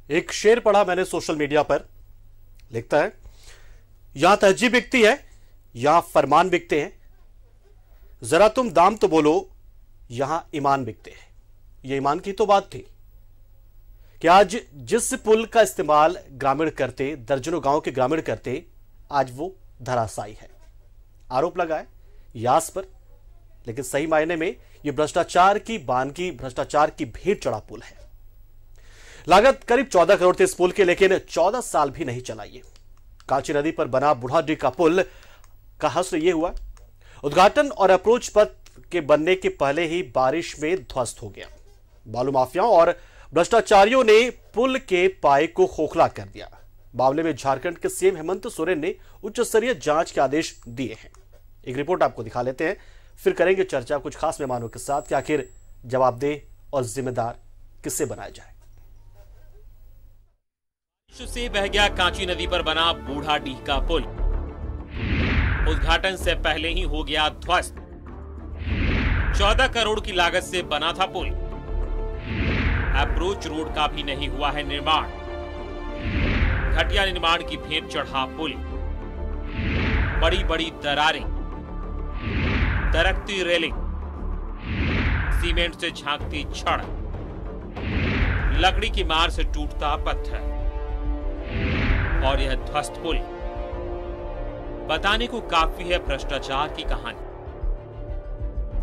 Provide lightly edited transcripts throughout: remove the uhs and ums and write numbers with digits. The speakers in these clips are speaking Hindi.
एक शेर पढ़ा मैंने सोशल मीडिया पर, लिखता है, यहां तहजीब बिकती है, यहां फरमान बिकते हैं, जरा तुम दाम तो बोलो, यहां ईमान बिकते हैं। यह ईमान की तो बात थी कि आज जिस पुल का इस्तेमाल ग्रामीण करते, दर्जनों गांव के ग्रामीण करते, आज वो धराशायी है। आरोप लगा है यास पर, लेकिन सही मायने में यह भ्रष्टाचार की बानगी, भ्रष्टाचार की भेंट चढ़ा पुल है। लागत करीब 14 करोड़ थी इस पुल के, लेकिन 14 साल भी नहीं चला। ये कांची नदी पर बना बूढ़ाडीह का पुल का हश्र यह हुआ, उद्घाटन और अप्रोच पथ के बनने के पहले ही बारिश में ध्वस्त हो गया। बालू माफियाओं और भ्रष्टाचारियों ने पुल के पाए को खोखला कर दिया। मामले में झारखंड के सीएम हेमंत सोरेन ने उच्च स्तरीय जांच के आदेश दिए हैं। एक रिपोर्ट आपको दिखा लेते हैं, फिर करेंगे चर्चा कुछ खास मेहमानों के साथ कि आखिर जवाबदेह और जिम्मेदार किससे बनाया जाए। से बह गया कांची नदी पर बना बूढ़ाडीह का पुल, उद्घाटन से पहले ही हो गया ध्वस्त। 14 करोड़ की लागत से बना था पुल, अप्रोच रोड का भी नहीं हुआ है निर्माण। घटिया निर्माण की भेंट चढ़ा पुल, बड़ी बड़ी दरारें, दरकती रेलिंग, सीमेंट से झांकती छड़, लकड़ी की मार से टूटता पत्थर और यह ध्वस्त पुल बताने को काफी है भ्रष्टाचार की कहानी।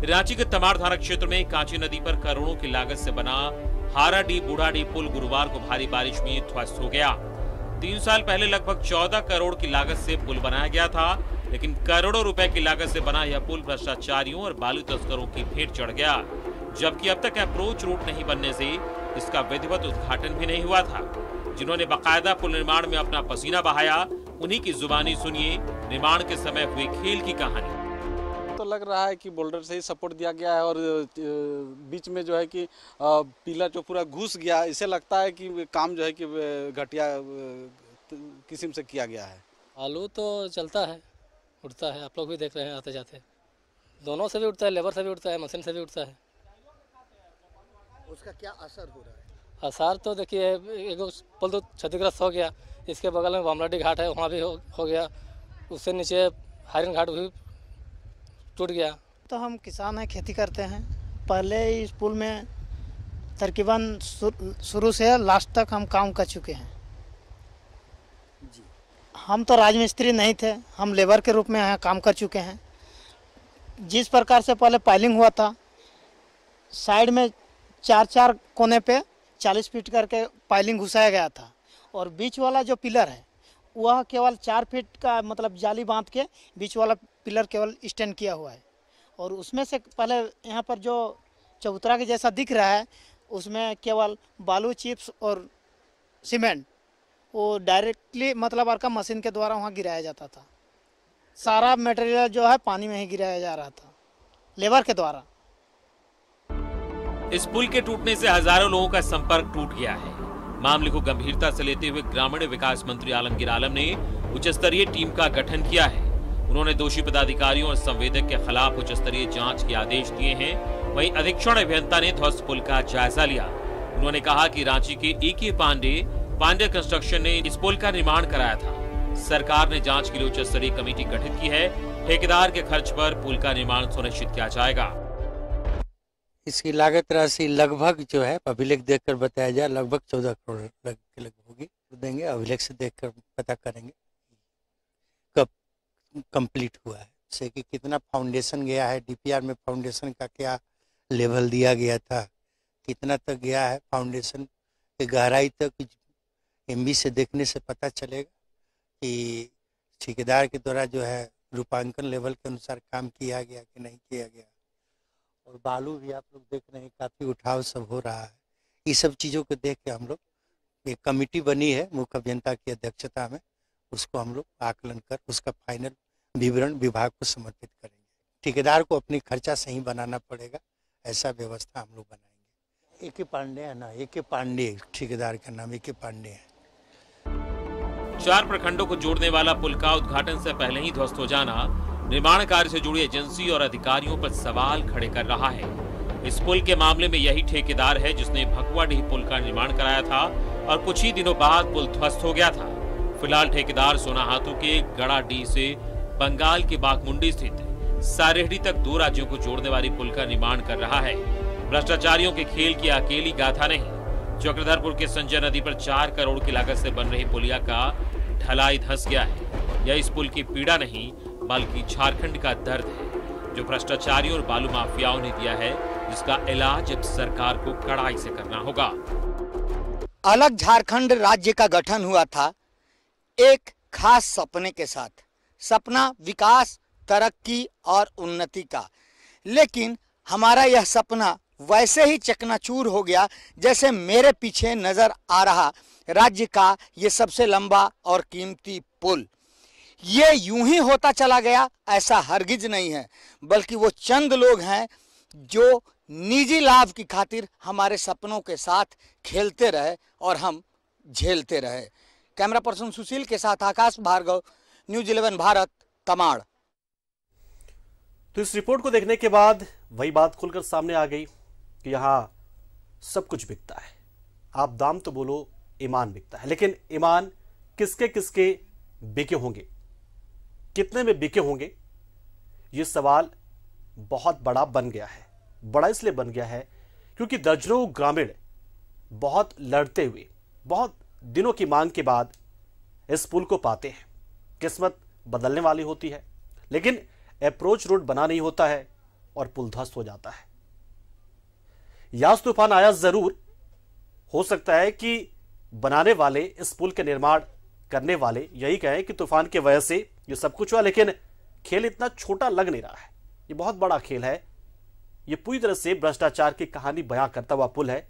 रांची के तमाड़ थाना क्षेत्र में कांची नदी पर करोड़ों की लागत से बना हाराडीह बूढ़ाडीह पुल गुरुवार को भारी बारिश में ध्वस्त हो गया। 3 साल पहले लगभग 14 करोड़ की लागत से पुल बनाया गया था, लेकिन करोड़ों रुपए की लागत से बना यह पुल भ्रष्टाचारियों और बालू तस्करों की भेंट चढ़ गया। जबकि अब तक अप्रोच रूट नहीं बनने से इसका विधिवत उद्घाटन भी नहीं हुआ था। जिन्होंने बाकायदा पुल निर्माण में अपना पसीना बहाया, उन्हीं की जुबानी सुनिए निर्माण के समय हुए खेल की कहानी। तो लग रहा है कि बोल्डर से ही सपोर्ट दिया गया है और बीच में जो है कि पिलर जो पूरा घुस गया, इसे लगता है कि काम जो है कि घटिया किस्म से किया गया है। आलू तो चलता है, उठता है, आप लोग भी देख रहे हैं आते जाते, दोनों से भी उठता है, लेबर से भी उठता है, मशीन से भी उठता है। उसका क्या असर हो रहा है? असर तो देखिए, एक पुल तो क्षतिग्रस्त हो गया, इसके बगल में बमलाडी घाट है, वहाँ भी हो गया, उससे नीचे हारिन घाट भी टूट गया। तो हम किसान हैं, खेती करते हैं। पहले इस पुल में तकरीबन शुरू से लास्ट तक हम काम कर चुके हैं जी। हम तो राजमिस्त्री नहीं थे, हम लेबर के रूप में यहाँ काम कर चुके हैं। जिस प्रकार से पहले पाइलिंग हुआ था, साइड में 4-4 कोने पे 40 फीट करके पाइलिंग घुसाया गया था, और बीच वाला जो पिलर है वह केवल 4 फीट का मतलब जाली बांध के बीच वाला पिलर केवल स्टैंड किया हुआ है। और उसमें से पहले यहाँ पर जो चबूतरा के जैसा दिख रहा है, उसमें केवल बालू चिप्स और सीमेंट वो डायरेक्टली मतलब अर्का मशीन के द्वारा वहाँ गिराया जाता था। सारा मटेरियल जो है पानी में ही गिराया जा रहा था लेबर के द्वारा। इस पुल के टूटने से हजारों लोगों का संपर्क टूट गया है। मामले को गंभीरता से लेते हुए ग्रामीण विकास मंत्री आलमगीर आलम ने उच्च स्तरीय टीम का गठन किया है। उन्होंने दोषी पदाधिकारियों और संवेदक के खिलाफ उच्च स्तरीय जांच के आदेश दिए हैं। वहीं अधीक्षण अभियंता ने ध्वस्त पुल का जायजा लिया। उन्होंने कहा कि रांची के AK पांडे कंस्ट्रक्शन ने इस पुल का निर्माण कराया था। सरकार ने जाँच के लिए उच्च स्तरीय कमेटी गठित की है। ठेकेदार के खर्च पर पुल का निर्माण सुनिश्चित किया जाएगा। इसकी लागत राशि लगभग जो है अभिलेख देखकर बताया जाए, लगभग 14 करोड़ के लगभग होगी। देंगे, अभिलेख से देखकर पता करेंगे कब कंप्लीट हुआ है, जैसे कि कितना फाउंडेशन गया है, DPR में फाउंडेशन का क्या लेवल दिया गया था, कितना तक गया है फाउंडेशन की गहराई तक। MB से देखने से पता चलेगा कि ठेकेदार के द्वारा जो है रूपांकन लेवल के अनुसार काम किया गया कि नहीं किया गया। और बालू भी आप लोग देख रहे हैं, काफ़ी उठाव सब हो रहा है। ये सब चीज़ों को देख के हम लोग एक कमेटी बनी है मुख्य अभियंता की अध्यक्षता में, उसको हम लोग आकलन कर उसका फाइनल विवरण विभाग को समर्पित करेंगे। ठेकेदार को अपनी खर्चा सही बनाना पड़ेगा, ऐसा व्यवस्था हम लोग बनाएंगे। AK पांडे है ना, AK पांडे ठेकेदार का नाम AK पांडे है। 4 प्रखंडों को जोड़ने वाला पुल का उद्घाटन से पहले ही ध्वस्त हो जाना निर्माण कार्य से जुड़ी एजेंसी और अधिकारियों पर सवाल खड़े कर रहा है। इस पुल के मामले में यही ठेकेदार है जिसने भकुआडीह पुल का निर्माण कराया था। और कुछ ही दिनों बाद पुल ध्वस्त हो गया था। फिलहाल ठेकेदार सोनाहातू के गड़ाडीह से बंगाल के बाघमुंडी स्थित सारेहडी तक 2 राज्यों को जोड़ने वाली पुल का निर्माण कर रहा है। भ्रष्टाचारियों के खेल की अकेली गाथा नहीं। चक्रधरपुर के संजय नदी पर 4 करोड़ की लागत से बन रही पुलिया का ढलाई धंस गया है। यह इस पुल की पीड़ा नहीं बल्कि झारखंड का दर्द है जो भ्रष्टाचारियों और बालू माफियाओं ने दिया है, जिसका इलाज अब सरकार को कड़ाई से करना होगा। अलग झारखंड राज्य का गठन हुआ था एक खास सपने के साथ, सपना विकास, तरक्की और उन्नति का। लेकिन हमारा यह सपना वैसे ही चकनाचूर हो गया जैसे मेरे पीछे नजर आ रहा राज्य का ये सबसे लंबा और कीमती पुल। ये यूं ही होता चला गया ऐसा हरगिज नहीं है, बल्कि वो चंद लोग हैं जो निजी लाभ की खातिर हमारे सपनों के साथ खेलते रहे और हम झेलते रहे। कैमरा पर्सन सुशील के साथ आकाश भार्गव, न्यूज़ 11 भारत, तमाड़। तो इस रिपोर्ट को देखने के बाद वही बात खुलकर सामने आ गई कि यहां सब कुछ बिकता है। आप दाम तो बोलो, ईमान बिकता है। लेकिन ईमान किसके किसके बिके होंगे, कितने में बिके होंगे, यह सवाल बहुत बड़ा बन गया है। बड़ा इसलिए बन गया है क्योंकि दर्जनों ग्रामीण बहुत लड़ते हुए, बहुत दिनों की मांग के बाद इस पुल को पाते हैं। किस्मत बदलने वाली होती है, लेकिन अप्रोच रोड बना नहीं होता है और पुल ध्वस्त हो जाता है। यास तूफान आया जरूर, हो सकता है कि बनाने वाले, इस पुल के निर्माण करने वाले यही कहें कि तूफान की वजह से ये सब कुछ हुआ, लेकिन खेल इतना छोटा लग नहीं रहा है। ये बहुत बड़ा खेल है। ये पूरी तरह से भ्रष्टाचार की कहानी बयां करता हुआ पुल है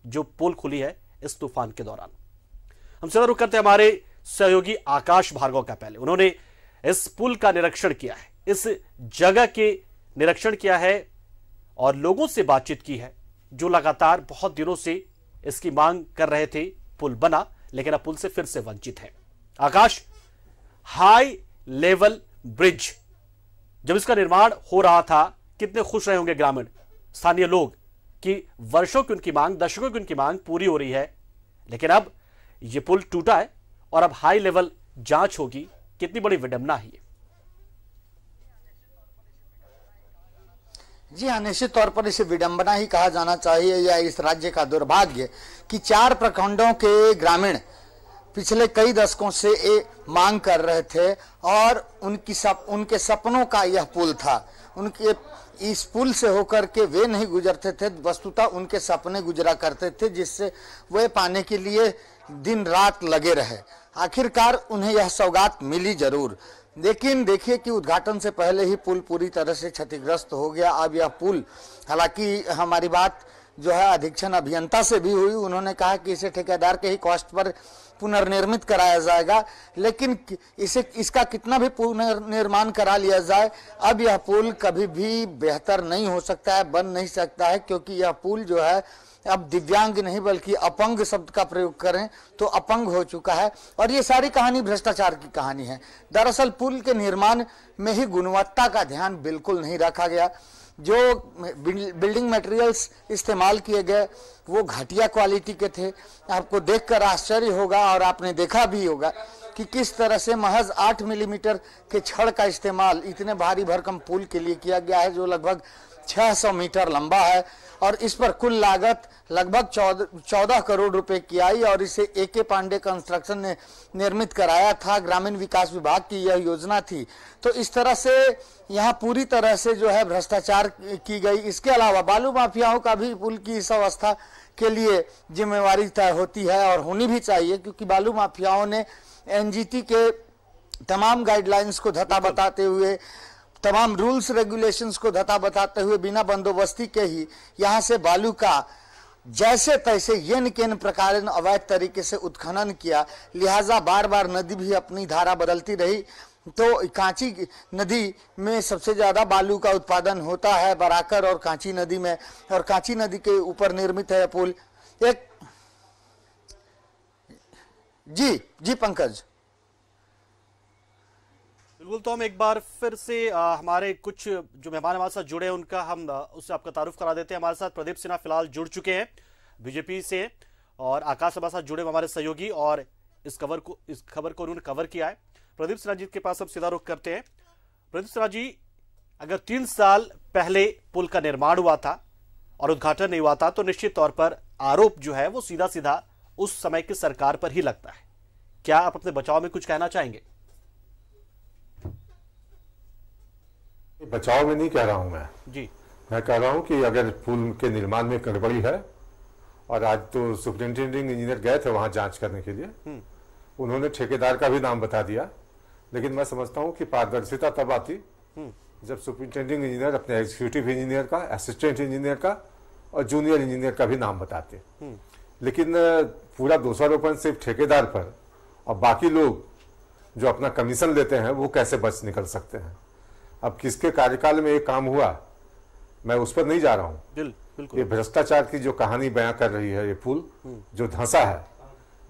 जो पोल खुली है इस तूफान के दौरान। हम सीधा रुख करते हैं हमारे सहयोगी आकाश भार्गव का। पहले उन्होंने इस पुल का निरीक्षण किया है, इस जगह के निरीक्षण किया है और लोगों से बातचीत की है जो लगातार बहुत दिनों से इसकी मांग कर रहे थे। पुल बना लेकिन अब पुल से फिर से वंचित है। आकाश, हाई लेवल ब्रिज जब इसका निर्माण हो रहा था कितने खुश रहे होंगे ग्रामीण, स्थानीय लोग कि वर्षों की उनकी मांग, दशकों की उनकी मांग पूरी हो रही है। लेकिन अब यह पुल टूटा है और अब हाई लेवल जांच होगी। कितनी बड़ी विडंबना है ये। जी हाँ, निश्चित तौर पर इसे विडंबना ही कहा जाना चाहिए या इस राज्य का दुर्भाग्य कि 4 प्रखंडों के ग्रामीण पिछले कई दशकों से मांग कर रहे थे और उनके सपनों का यह पुल था। उनके इस पुल से होकर के वे नहीं गुजरते थे, वस्तुतः उनके सपने गुजरा करते थे जिससे वे पाने के लिए दिन रात लगे रहे। आखिरकार उन्हें यह सौगात मिली जरूर, लेकिन देखिए कि उद्घाटन से पहले ही पुल पूरी तरह से क्षतिग्रस्त हो गया। अब यह पुल, हालांकि हमारी बात जो है अधीक्षण अभियंता से भी हुई, उन्होंने कहा कि इसे ठेकेदार के ही कॉस्ट पर पुनर्निर्मित कराया जाएगा, लेकिन इसका कितना भी पुनर्निर्माण करा लिया जाए अब यह पुल कभी भी बेहतर नहीं हो सकता है, बन नहीं सकता है, क्योंकि यह पुल जो है अब दिव्यांग नहीं बल्कि अपंग शब्द का प्रयोग करें तो अपंग हो चुका है। और ये सारी कहानी भ्रष्टाचार की कहानी है। दरअसल पुल के निर्माण में ही गुणवत्ता का ध्यान बिल्कुल नहीं रखा गया। जो बिल्डिंग मटेरियल्स इस्तेमाल किए गए वो घटिया क्वालिटी के थे। आपको देखकर आश्चर्य होगा और आपने देखा भी होगा कि किस तरह से महज 8 मिलीमीटर के छड़ का इस्तेमाल इतने भारी भरकम पुल के लिए किया गया है जो लगभग 600 मीटर लंबा है और इस पर कुल लागत लगभग 14 करोड़ रुपए की आई और इसे AK पांडे कंस्ट्रक्शन ने निर्मित कराया था। ग्रामीण विकास विभाग की यह योजना थी। तो इस तरह से यहाँ पूरी तरह से जो है भ्रष्टाचार की गई। इसके अलावा बालू माफियाओं का भी पुल की इस अवस्था के लिए जिम्मेवारी तय होती है और होनी भी चाहिए, क्योंकि बालू माफियाओं ने NGT के तमाम गाइडलाइंस को धता बताते हुए, तमाम रूल्स रेगुलेशंस को धता बताते हुए बिना बंदोबस्ती के ही यहाँ से बालू का जैसे तैसे येन केन प्रकार अवैध तरीके से उत्खनन किया। लिहाजा बार बार नदी भी अपनी धारा बदलती रही। तो कांची नदी में सबसे ज्यादा बालू का उत्पादन होता है, बराकर और कांची नदी में, और कांची नदी के ऊपर निर्मित है पुल। एक जी पंकज, बिल्कुल। तो हम एक बार फिर से हमारे कुछ जो मेहमान हमारे साथ जुड़े हैं उनका हम उससे आपका तारुफ करा देते हैं। हमारे साथ प्रदीप सिन्हा फिलहाल जुड़ चुके हैं, बीजेपी से। और आकाश हमारे साथ जुड़े हमारे सहयोगी, और इस खबर को उन्होंने कवर किया है। प्रदीप सिन्हा जी के पास अब सीधा रुख करते हैं। प्रदीप सिन्हा जी, अगर 3 साल पहले पुल का निर्माण हुआ था और उद्घाटन नहीं हुआ था, तो निश्चित तौर पर आरोप जो है वो सीधा सीधा उस समय की सरकार पर ही लगता है। क्या आप अपने बचाव में कुछ कहना चाहेंगे? बचाव में नहीं कह रहा हूं मैं कह रहा हूं कि अगर पुल के निर्माण में गड़बड़ी है, और आज तो सुपरिंटेंडिंग इंजीनियर गए थे वहां जांच करने के लिए, उन्होंने ठेकेदार का भी नाम बता दिया, लेकिन मैं समझता हूं कि पारदर्शिता तब आती जब सुपरिंटेंडिंग इंजीनियर अपने एग्जीक्यूटिव इंजीनियर का, असिस्टेंट इंजीनियर का और जूनियर इंजीनियर का भी नाम बताते। लेकिन पूरा दोषारोपण सिर्फ ठेकेदार पर, और बाकी लोग जो अपना कमीशन लेते हैं वो कैसे बच निकल सकते हैं? अब किसके कार्यकाल में ये काम हुआ, मैं उस पर नहीं जा रहा हूँ। बिल्कुल। ये भ्रष्टाचार की जो कहानी बयां कर रही है, ये पुल जो धंसा है,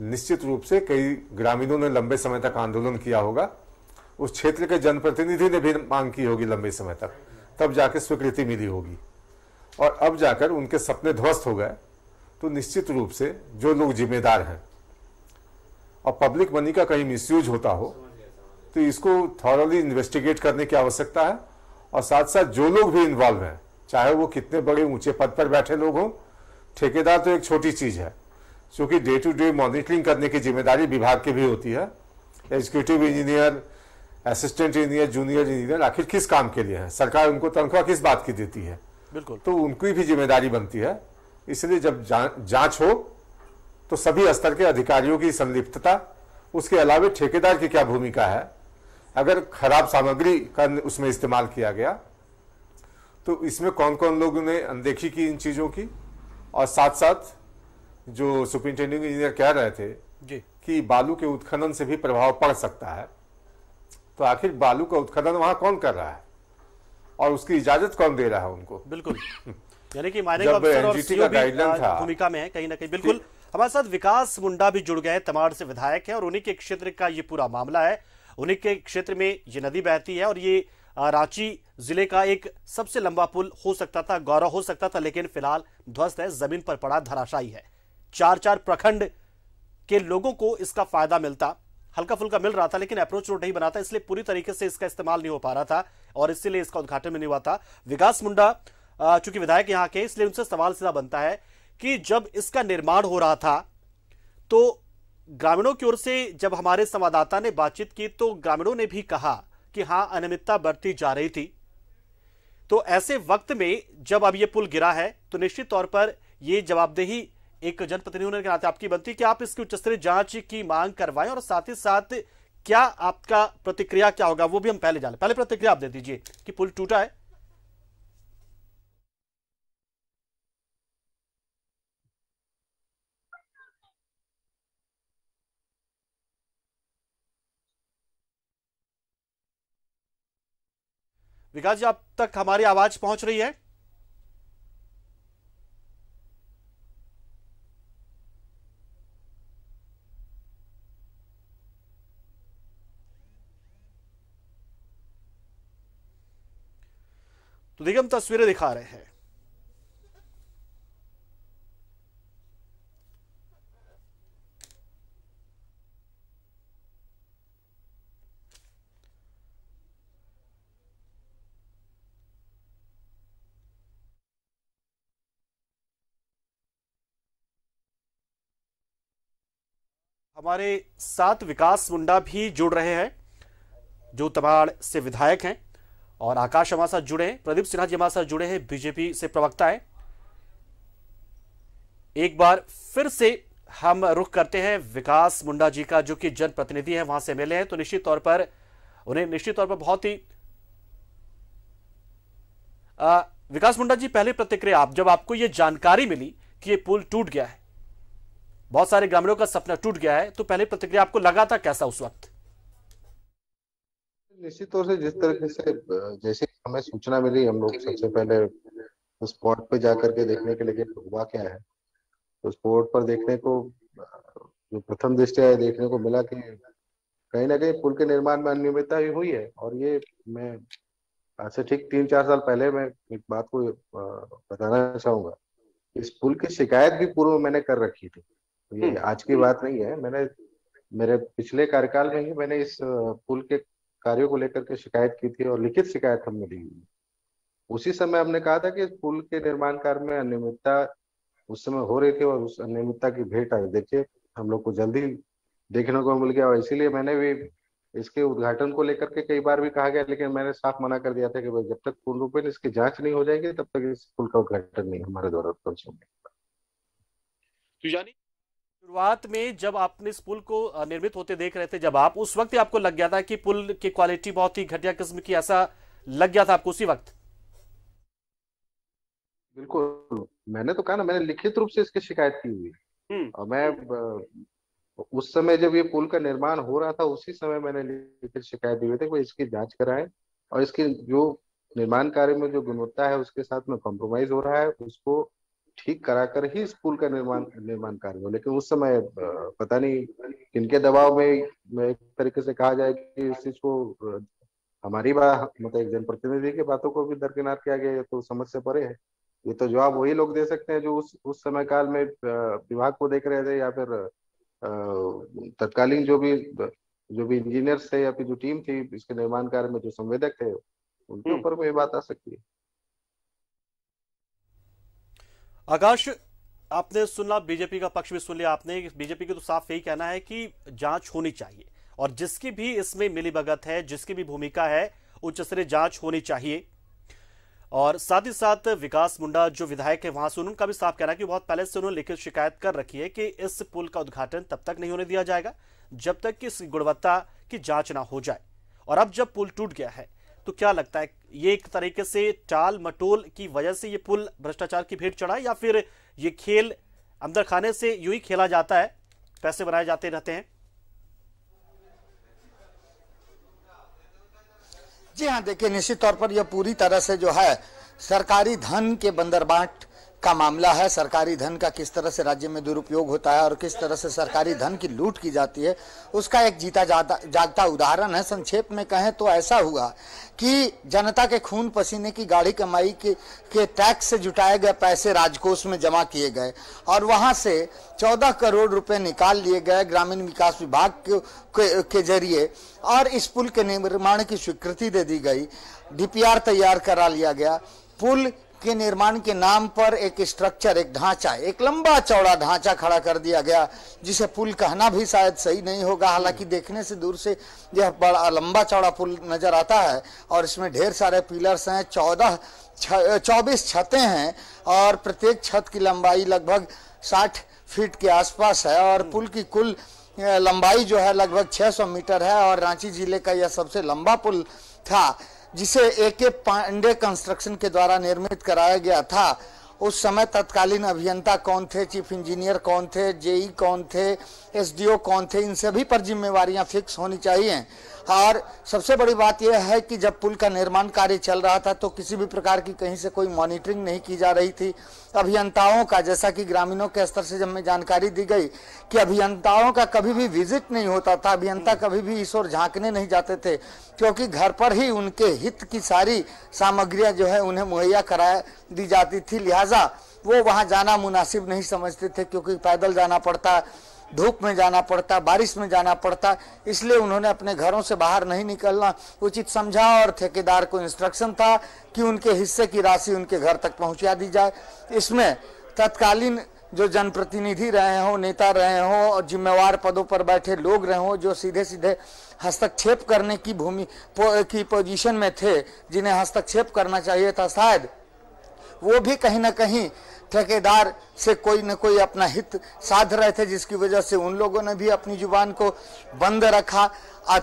निश्चित रूप से कई ग्रामीणों ने लंबे समय तक आंदोलन किया होगा, उस क्षेत्र के जनप्रतिनिधि ने भी मांग की होगी लंबे समय तक, तब जाके स्वीकृति मिली होगी, और अब जाकर उनके सपने ध्वस्त हो गए। तो निश्चित रूप से जो लोग जिम्मेदार हैं, और पब्लिक मनी का कहीं मिसयूज होता हो तो इसको थॉरली इन्वेस्टिगेट करने की आवश्यकता है। और साथ साथ जो लोग भी इन्वॉल्व हैं, चाहे वो कितने बड़े ऊंचे पद पर बैठे लोग हों, ठेकेदार तो एक छोटी चीज है, क्योंकि डे टू डे मॉनिटरिंग करने की जिम्मेदारी विभाग की भी होती है। Executive engineer, assistant engineer, junior engineer आखिर किस काम के लिए हैं? सरकार उनको तनख्वाह किस बात की देती है? बिल्कुल। तो उनकी भी जिम्मेदारी बनती है। इसलिए जब जांच हो तो सभी स्तर के अधिकारियों की संलिप्तता, उसके अलावा ठेकेदार की क्या भूमिका है, अगर खराब सामग्री का उसमें इस्तेमाल किया गया तो इसमें कौन कौन लोगों ने अनदेखी की इन चीजों की, और साथ साथ जो सुपरिंटेंडिंग इंजीनियर कह रहे थे कि बालू के उत्खनन से भी प्रभाव पड़ सकता है, तो आखिर बालू का उत्खनन वहां कौन कर रहा है और उसकी इजाजत कौन दे रहा है उनको? बिल्कुल। यानी कि माइनिंग अफसर और सीओ भी भूमिका में है कहीं ना कहीं। बिल्कुल। हमारे साथ विकास मुंडा भी जुड़ गए, तमाड़ से विधायक है, और उन्हीं के क्षेत्र का ये पूरा मामला है। उन्हीं के क्षेत्र में ये नदी बहती है, और ये रांची जिले का एक सबसे लंबा पुल हो सकता था, गौरव हो सकता था, लेकिन फिलहाल ध्वस्त है, जमीन पर पड़ा धराशायी है। 4-4 प्रखंड के लोगों को इसका फायदा मिलता, हल्का फुल्का मिल रहा था, लेकिन अप्रोच रोड नहीं बना था, इसलिए पूरी तरीके से इसका इस्तेमाल नहीं हो पा रहा था, और इसीलिए इसका उद्घाटन में नहीं हुआ था। विकास मुंडा चूंकि विधायक यहां के, इसलिए उनसे सवाल सीधा बनता है कि जब इसका निर्माण हो रहा था तो ग्रामीणों की ओर से जब हमारे संवाददाता ने बातचीत की तो ग्रामीणों ने भी कहा कि हां, अनियमितता बढ़ती जा रही थी। तो ऐसे वक्त में जब अब ये पुल गिरा है तो निश्चित तौर पर ये जवाबदेही एक जनप्रतिनिधि के नाते आपकी बनती कि आप इसकी उच्चस्तरीय जांच की मांग करवाएं, और साथ ही साथ क्या आपका प्रतिक्रिया क्या होगा वो भी हम पहले जाने। पहले प्रतिक्रिया आप दे दीजिए कि पुल टूटा है। विकास जी, आप तक हमारी आवाज पहुंच रही है? तो देखिए, हम तस्वीरें दिखा रहे हैं। हमारे साथ विकास मुंडा भी जुड़ रहे हैं, जो तमाड़ से विधायक हैं, और आकाश हमारे साथ जुड़े हैं, प्रदीप सिन्हा जी हमारे साथ जुड़े हैं, बीजेपी से प्रवक्ता है। एक बार फिर से हम रुख करते हैं विकास मुंडा जी का, जो कि जनप्रतिनिधि है, वहां से मिले हैं, तो निश्चित तौर पर उन्हें निश्चित तौर पर बहुत ही विकास मुंडा जी, पहली प्रतिक्रिया आप, जब आपको यह जानकारी मिली कि यह पुल टूट गया है, बहुत सारे ग्रामीणों का सपना टूट गया है, तो पहले प्रतिक्रिया आपको लगा था कैसा उस वक्त? निश्चित तौर से जिस तरह से जैसे हमें सूचना मिली, हम लोग सबसे पहले उस स्पॉट पे जाकर के देखने के लिए हुआ क्या है, तो स्पॉट पर देखने को जो प्रथम दृष्टया देखने को मिला कि कहीं ना कहीं पुल के निर्माण में अनियमितता हुई है। और ये मैं आज से ठीक 3-4 साल पहले मैं एक बात को बताना चाहूंगा, इस पुल की शिकायत भी पूर्व मैंने कर रखी थी, ये आज की बात नहीं है। मेरे पिछले कार्यकाल में ही मैंने इस पुल के कार्यों को लेकर के शिकायत की थी और लिखित शिकायत हमने दी हुई। उसी समय हमने कहा था कि इस पुल के निर्माण कार्य में अनियमितता उस समय हो रही थी और उस अनियमितता की भेंट आज देखिए हम लोग को जल्दी देखने को मिल गया। और इसीलिए मैंने भी इसके उद्घाटन को लेकर के कई बार भी कहा गया, लेकिन मैंने साफ मना कर दिया था कि भाई जब तक पूर्ण रूप में इसकी जांच नहीं हो जाएगी तब तक इस पुल का उद्घाटन नहीं हमारे द्वारा तो यानी शुरुआत में जब आपने इस पुल को निर्मित होते देख रहे थे, जब आप उस वक्त ही आपको लग गया था कि पुल की क्वालिटी बहुत ही घटिया किस्म की, ऐसा लग गया था आपको उसी वक्त? बिल्कुल, मैंने तो कहा ना, मैंने लिखित रूप से इसकी शिकायत की हुई। और मैं उस समय जब ये पुल का निर्माण हो रहा था उसी समय मैंने लिखित शिकायत दी हुई थी कि इसकी जांच कराएं और इसके जो निर्माण कार्य में जो गुणवत्ता है उसके साथ में कॉम्प्रोमाइज हो रहा है उसको ठीक कराकर ही इस पुल का निर्माण कार्य हो। लेकिन उस समय पता नहीं किनके दबाव में एक तरीके से कहा जाए कि इस चीज को हमारी बात मतलब एक जनप्रतिनिधि की बातों को भी दरकिनार किया गया, तो समझ से परे है। ये तो जवाब वही लोग दे सकते हैं जो उस समय काल में विभाग को देख रहे थे या फिर तत्कालीन जो भी इंजीनियर्स थे या फिर जो टीम थी इसके निर्माण कार्य में जो संवेदक थे उनके ऊपर में ये बात आ सकती है। आकाश, आपने सुना, बीजेपी का पक्ष भी सुन लिया आपने। बीजेपी का तो साफ यही कहना है कि जांच होनी चाहिए और जिसकी भी इसमें मिलीभगत है, जिसकी भी भूमिका है, उच्च स्तरीय जांच होनी चाहिए। और साथ ही साथ विकास मुंडा जो विधायक है वहां से, उनका भी साफ कहना है कि बहुत पहले से उन्होंने लिखित शिकायत कर रखी है कि इस पुल का उद्घाटन तब तक नहीं होने दिया जाएगा जब तक कि इसकी गुणवत्ता की जांच ना हो जाए। और अब जब पुल टूट गया है तो क्या लगता है, ये एक तरीके से टाल मटोल की वजह से ये पुल भ्रष्टाचार की भेंट चढ़ा है या फिर ये खेल अंदर खाने से यूं ही खेला जाता है, पैसे बनाए जाते रहते हैं? जी हाँ, देखिए निश्चित तौर पर यह पूरी तरह से जो है सरकारी धन के बंदरबाट का मामला है। सरकारी धन का किस तरह से राज्य में दुरुपयोग होता है और किस तरह से सरकारी धन की लूट की जाती है उसका एक जीता जागता उदाहरण है। संक्षेप में कहें तो ऐसा हुआ कि जनता के खून पसीने की गाढ़ी कमाई के टैक्स से जुटाए गए पैसे राजकोष में जमा किए गए और वहां से 14 करोड़ रुपए निकाल लिए गए ग्रामीण विकास विभाग के जरिए और इस पुल के निर्माण की स्वीकृति दे दी गई। डीपीआर तैयार करा लिया गया। पुल के निर्माण के नाम पर एक स्ट्रक्चर, एक ढांचा, एक लंबा चौड़ा ढांचा खड़ा कर दिया गया जिसे पुल कहना भी शायद सही नहीं होगा। हालांकि देखने से दूर से यह बड़ा लंबा चौड़ा पुल नजर आता है और इसमें ढेर सारे पिलर्स हैं, 24 छतें हैं और प्रत्येक छत की लंबाई लगभग 60 फीट के आसपास है और पुल की कुल लंबाई जो है लगभग 600 मीटर है और रांची जिले का यह सबसे लंबा पुल था जिसे ए.के. पांडे कंस्ट्रक्शन के द्वारा निर्मित कराया गया था। उस समय तत्कालीन अभियंता कौन थे, चीफ इंजीनियर कौन थे, जेई कौन थे, एसडीओ कौन थे, इन सभी पर जिम्मेवारियां फिक्स होनी चाहिए। और सबसे बड़ी बात यह है कि जब पुल का निर्माण कार्य चल रहा था तो किसी भी प्रकार की कहीं से कोई मॉनिटरिंग नहीं की जा रही थी। अभियंताओं का, जैसा कि ग्रामीणों के स्तर से जब मैं जानकारी दी गई कि अभियंताओं का कभी भी विजिट नहीं होता था, अभियंता कभी भी इस ओर झांकने नहीं जाते थे क्योंकि घर पर ही उनके हित की सारी सामग्रियां जो है उन्हें मुहैया करा दी जाती थी। लिहाजा वो वहां जाना मुनासिब नहीं समझते थे क्योंकि पैदल जाना पड़ता, धूप में जाना पड़ता, बारिश में जाना पड़ता, इसलिए उन्होंने अपने घरों से बाहर नहीं निकलना उचित समझा और ठेकेदार को इंस्ट्रक्शन था कि उनके हिस्से की राशि उनके घर तक पहुंचा दी जाए। इसमें तत्कालीन जो जनप्रतिनिधि रहे हों, नेता रहे हों और जिम्मेवार पदों पर बैठे लोग रहे हों जो सीधे सीधे हस्तक्षेप करने की पोजीशन में थे, जिन्हें हस्तक्षेप करना चाहिए था, शायद वो भी कहीं ना कहीं ठेकेदार से कोई न कोई अपना हित साध रहे थे, जिसकी वजह से उन लोगों ने भी अपनी जुबान को बंद रखा।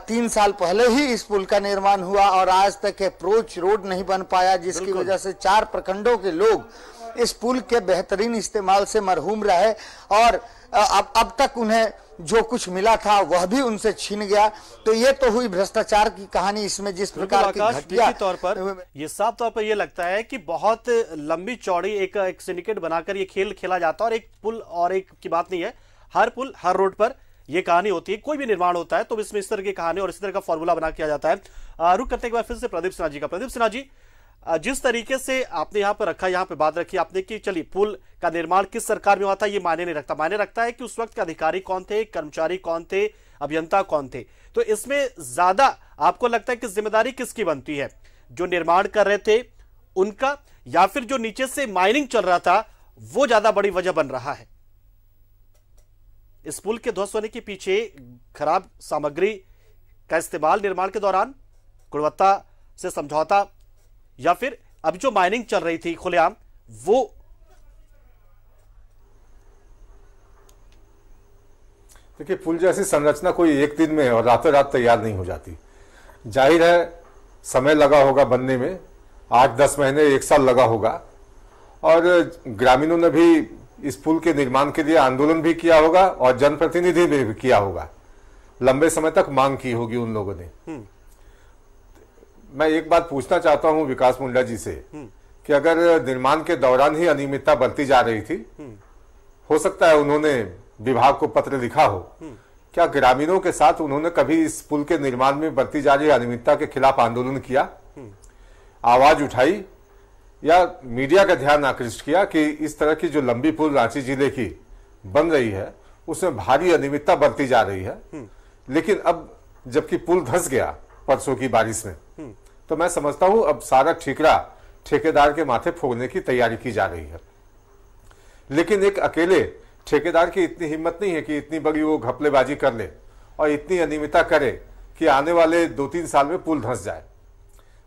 3 साल पहले ही इस पुल का निर्माण हुआ और आज तक अप्रोच रोड नहीं बन पाया, जिसकी वजह से 4 प्रखंडों के लोग इस पुल के बेहतरीन इस्तेमाल से मरहूम रहे और अब तक उन्हें जो कुछ मिला था वह भी उनसे छीन गया। तो ये तो हुई भ्रष्टाचार की कहानी। इसमें जिस प्रकार की घटिया तौर पर ये साफ तौर पर ये लगता है कि बहुत लंबी चौड़ी एक सिंडिकेट बनाकर ये खेल खेला जाता है और एक पुल और एक की बात नहीं है, हर पुल हर रोड पर ये कहानी होती है। कोई भी निर्माण होता है तो इसमें इस तरह की कहानी और इस तरह का फॉर्मूला बना किया जाता है। रुक करते एक बार फिर से प्रदीप सिन्हा जी का। प्रदीप सिन्हा जी, जिस तरीके से आपने यहाँ पर रखा, यहाँ पे बात रखी आपने कि चलिए पुल का निर्माण किस सरकार में हुआ था ये मायने नहीं रखता, मायने रखता है कि उस वक्त के अधिकारी कौन थे, कर्मचारी कौन थे, अभियंता कौन थे। तो इसमें ज्यादा आपको लगता है कि जिम्मेदारी किसकी बनती है, जो निर्माण कर रहे थे उनका, या फिर जो नीचे से माइनिंग चल रहा था वो ज्यादा बड़ी वजह बन रहा है? इस पुल के ध्वस्त होने के पीछे खराब सामग्री का इस्तेमाल निर्माण के दौरान, गुणवत्ता से समझौता, या फिर अब जो माइनिंग चल रही थी खुलेआम वो? देखिए, पुल जैसी संरचना कोई एक दिन में और रातों रात तैयार नहीं हो जाती। जाहिर है समय लगा होगा बनने में, 8-10 महीने, 1 साल लगा होगा। और ग्रामीणों ने भी इस पुल के निर्माण के लिए आंदोलन भी किया होगा और जनप्रतिनिधि भी किया होगा, लंबे समय तक मांग की होगी उन लोगों ने। मैं एक बात पूछना चाहता हूं विकास मुंडा जी से कि अगर निर्माण के दौरान ही अनियमितता बरती जा रही थी, हो सकता है उन्होंने विभाग को पत्र लिखा हो, क्या ग्रामीणों के साथ उन्होंने कभी इस पुल के निर्माण में बरती जा रही अनियमितता के खिलाफ आंदोलन किया, आवाज उठाई, या मीडिया का ध्यान आकृष्ट किया कि इस तरह की जो लंबी पुल रांची जिले की बन रही है उसमें भारी अनियमितता बरती जा रही है? लेकिन अब जबकि पुल धंस गया परसों की बारिश में, तो मैं समझता हूं अब सारा ठीकरा ठेकेदार के माथे फोड़ने की तैयारी की जा रही है। लेकिन एक अकेले ठेकेदार की इतनी हिम्मत नहीं है कि इतनी बड़ी वो घपलेबाजी कर ले और इतनी अनियमितता करे कि आने वाले 2-3 साल में पुल धंस जाए।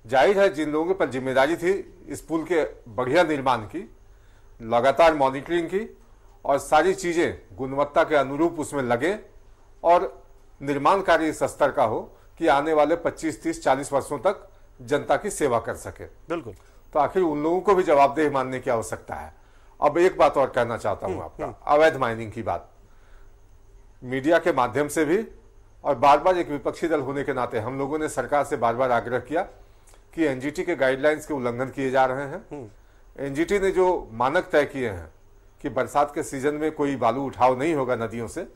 जाहिर है जिन लोगों पर जिम्मेदारी थी इस पुल के बढ़िया निर्माण की, लगातार मॉनिटरिंग की और सारी चीजें गुणवत्ता के अनुरूप उसमें लगे और निर्माण कार्य इस स्तर का हो कि आने वाले 25, 30, 40 वर्षों तक जनता की सेवा कर सके। बिल्कुल। तो आखिर उन लोगों को भी जवाबदेह मानने की आवश्यकता है। अब एक बात और कहना चाहता हूं आपका, अवैध माइनिंग की बात मीडिया के माध्यम से भी और बार बार एक विपक्षी दल होने के नाते हम लोगों ने सरकार से बार बार आग्रह किया कि एनजीटी के गाइडलाइंस के उल्लंघन किए जा रहे हैं। एनजीटी ने जो मानक तय किए हैं कि बरसात के सीजन में कोई बालू उठाव नहीं होगा नदियों से,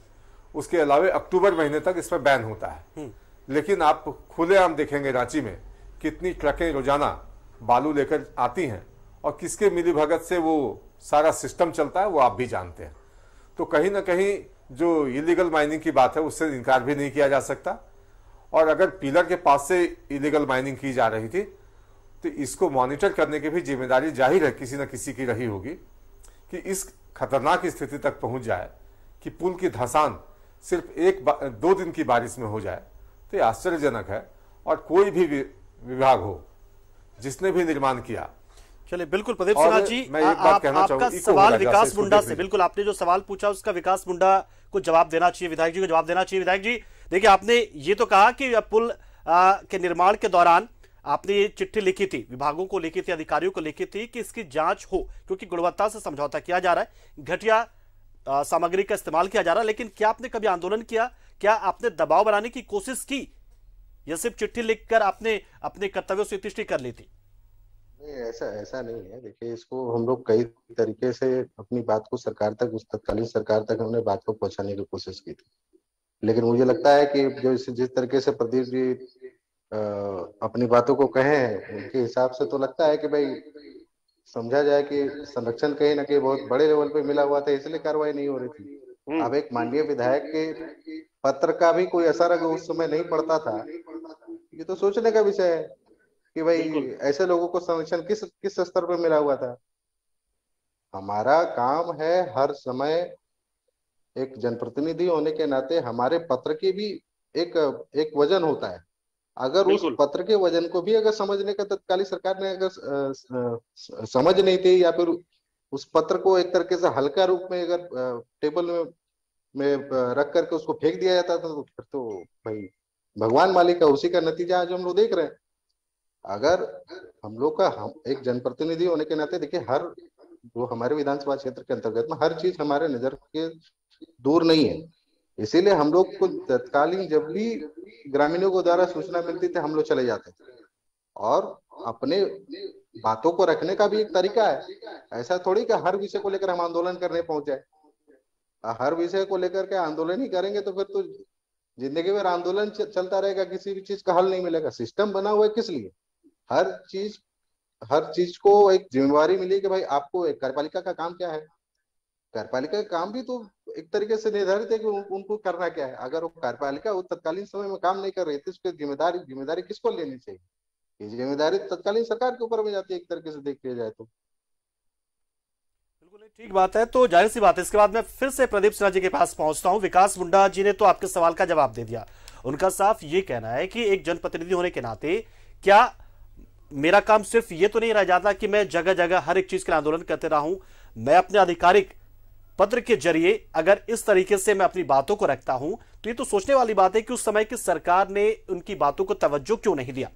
उसके अलावे अक्टूबर महीने तक इस पर बैन होता है। लेकिन आप खुलेआम देखेंगे रांची में कितनी ट्रकें रोजाना बालू लेकर आती हैं और किसके मिलीभगत से वो सारा सिस्टम चलता है वो आप भी जानते हैं। तो कहीं ना कहीं जो इलीगल माइनिंग की बात है उससे इनकार भी नहीं किया जा सकता। और अगर पिलर के पास से इलीगल माइनिंग की जा रही थी तो इसको मॉनिटर करने की भी जिम्मेदारी जाहिर है किसी न किसी की रही होगी कि इस खतरनाक स्थिति तक पहुंच जाए कि पुल की धंसान सिर्फ 1-2 दिन की बारिश में हो जाए, तो ये आश्चर्यजनक है। और कोई भी विभाग हो जिसने भी निर्माण किया। चलिए बिल्कुल प्रदीप सिन्हा जी, आपका सवाल विकास मुंडा से, बिल्कुल आपने जो सवाल पूछा उसका विकास मुंडा को जवाब देना चाहिए, विधायक जी को जवाब देना चाहिए। विधायक जी देखिए, आपने ये तो कहा कि पुल के निर्माण के दौरान आपने ये चिट्ठी लिखी थी, विभागों को लिखी थी, अधिकारियों को लिखी थी कि इसकी जांच हो, क्योंकि गुणवत्ता से समझौता किया जा रहा है, घटिया सामग्री का इस्तेमाल किया जा रहा है। लेकिन क्या आपने कभी आंदोलन किया? क्या आपने दबाव बनाने की कोशिश की या सिर्फ चिट्ठी लिखकर आपने अपने कर्तव्यों से तुष्टि कर ली थी? नहीं, ऐसा नहीं है। देखिए, इसको हम लोग कई तरीके से अपनी बात को सरकार तक, उस तत्कालीन सरकार तक हमने बात को पहुंचाने की कोशिश की थी। लेकिन मुझे लगता है कि जो जिस तरीके से प्रदीप जी अपनी बातों को कहे हैं उनके हिसाब से तो लगता है कि भाई समझा जाए कि संरक्षण कहीं ना कहीं बहुत बड़े लेवल पे मिला हुआ था, इसलिए कार्रवाई नहीं हो रही थी। अब एक माननीय विधायक के पत्र का भी कोई असर अगर उस समय नहीं पड़ता था, ये तो सोचने का विषय है कि भाई ऐसे लोगों को संरक्षण किस स्तर पर मिला हुआ था। हमारा काम है हर समय, एक जनप्रतिनिधि होने के नाते हमारे पत्र की भी एक वजन होता है। अगर उस पत्र के वजन को भी अगर समझने का तत्कालीन सरकार ने अगर समझ नहीं थी, या फिर उस पत्र को एक तरीके से हल्का रूप में अगर टेबल में रख करके उसको फेंक दिया जाता था, तो फिर तो भाई भगवान मालिक का उसी का नतीजा आज हम लोग देख रहे हैं। अगर हम लोग का एक जनप्रतिनिधि होने के नाते देखिए, हर जो हमारे विधानसभा क्षेत्र के अंतर्गत में हर चीज हमारे नजर के दूर नहीं है, इसीलिए हम लोग को तत्कालीन जब भी ग्रामीणों को द्वारा सूचना मिलती थी हम लोग चले जाते थे। और अपने बातों को रखने का भी एक तरीका है, ऐसा थोड़ी कि हर विषय को लेकर हम आंदोलन करने पहुंच जाए। हर विषय को लेकर के आंदोलन ही करेंगे तो फिर तो जिंदगी भर आंदोलन चलता रहेगा, किसी भी चीज का हल नहीं मिलेगा। सिस्टम बना हुआ है किस लिए? हर चीज हर चीज को एक जिम्मेवारी मिली कि भाई आपको एक कार्यपालिका का काम क्या है। कार्यपालिका का काम भी तो एक तरीके से निर्धारित है कि उनको करना क्या है। अगर वो कार्यपालिका वो तत्कालीन समय में काम नहीं कर रही थी, उस पर जिम्मेदारी किसको लेनी चाहिए? ये जिम्मेदारी तत्कालीन सरकार के ऊपर में जाती है एक तरीके से देख लिया जाए तो। बिल्कुल ठीक बात है। तो जाहिर सी बात है, इसके बाद मैं फिर से प्रदीप सिन्हा जी के पास पहुंचता हूं। विकास मुंडा जी ने तो आपके सवाल का जवाब दे दिया। उनका साफ ये कहना है कि एक जनप्रतिनिधि होने के नाते क्या मेरा काम सिर्फ ये तो नहीं रह जाता कि मैं जगह जगह हर एक चीज के आंदोलन करते रहा हूं। मैं अपने आधिकारिक पत्र के जरिए अगर इस तरीके से मैं अपनी बातों को रखता हूं तो ये तो सोचने वाली बात है कि उस समय की सरकार ने उनकी बातों को तवज्जो क्यों नहीं दिया,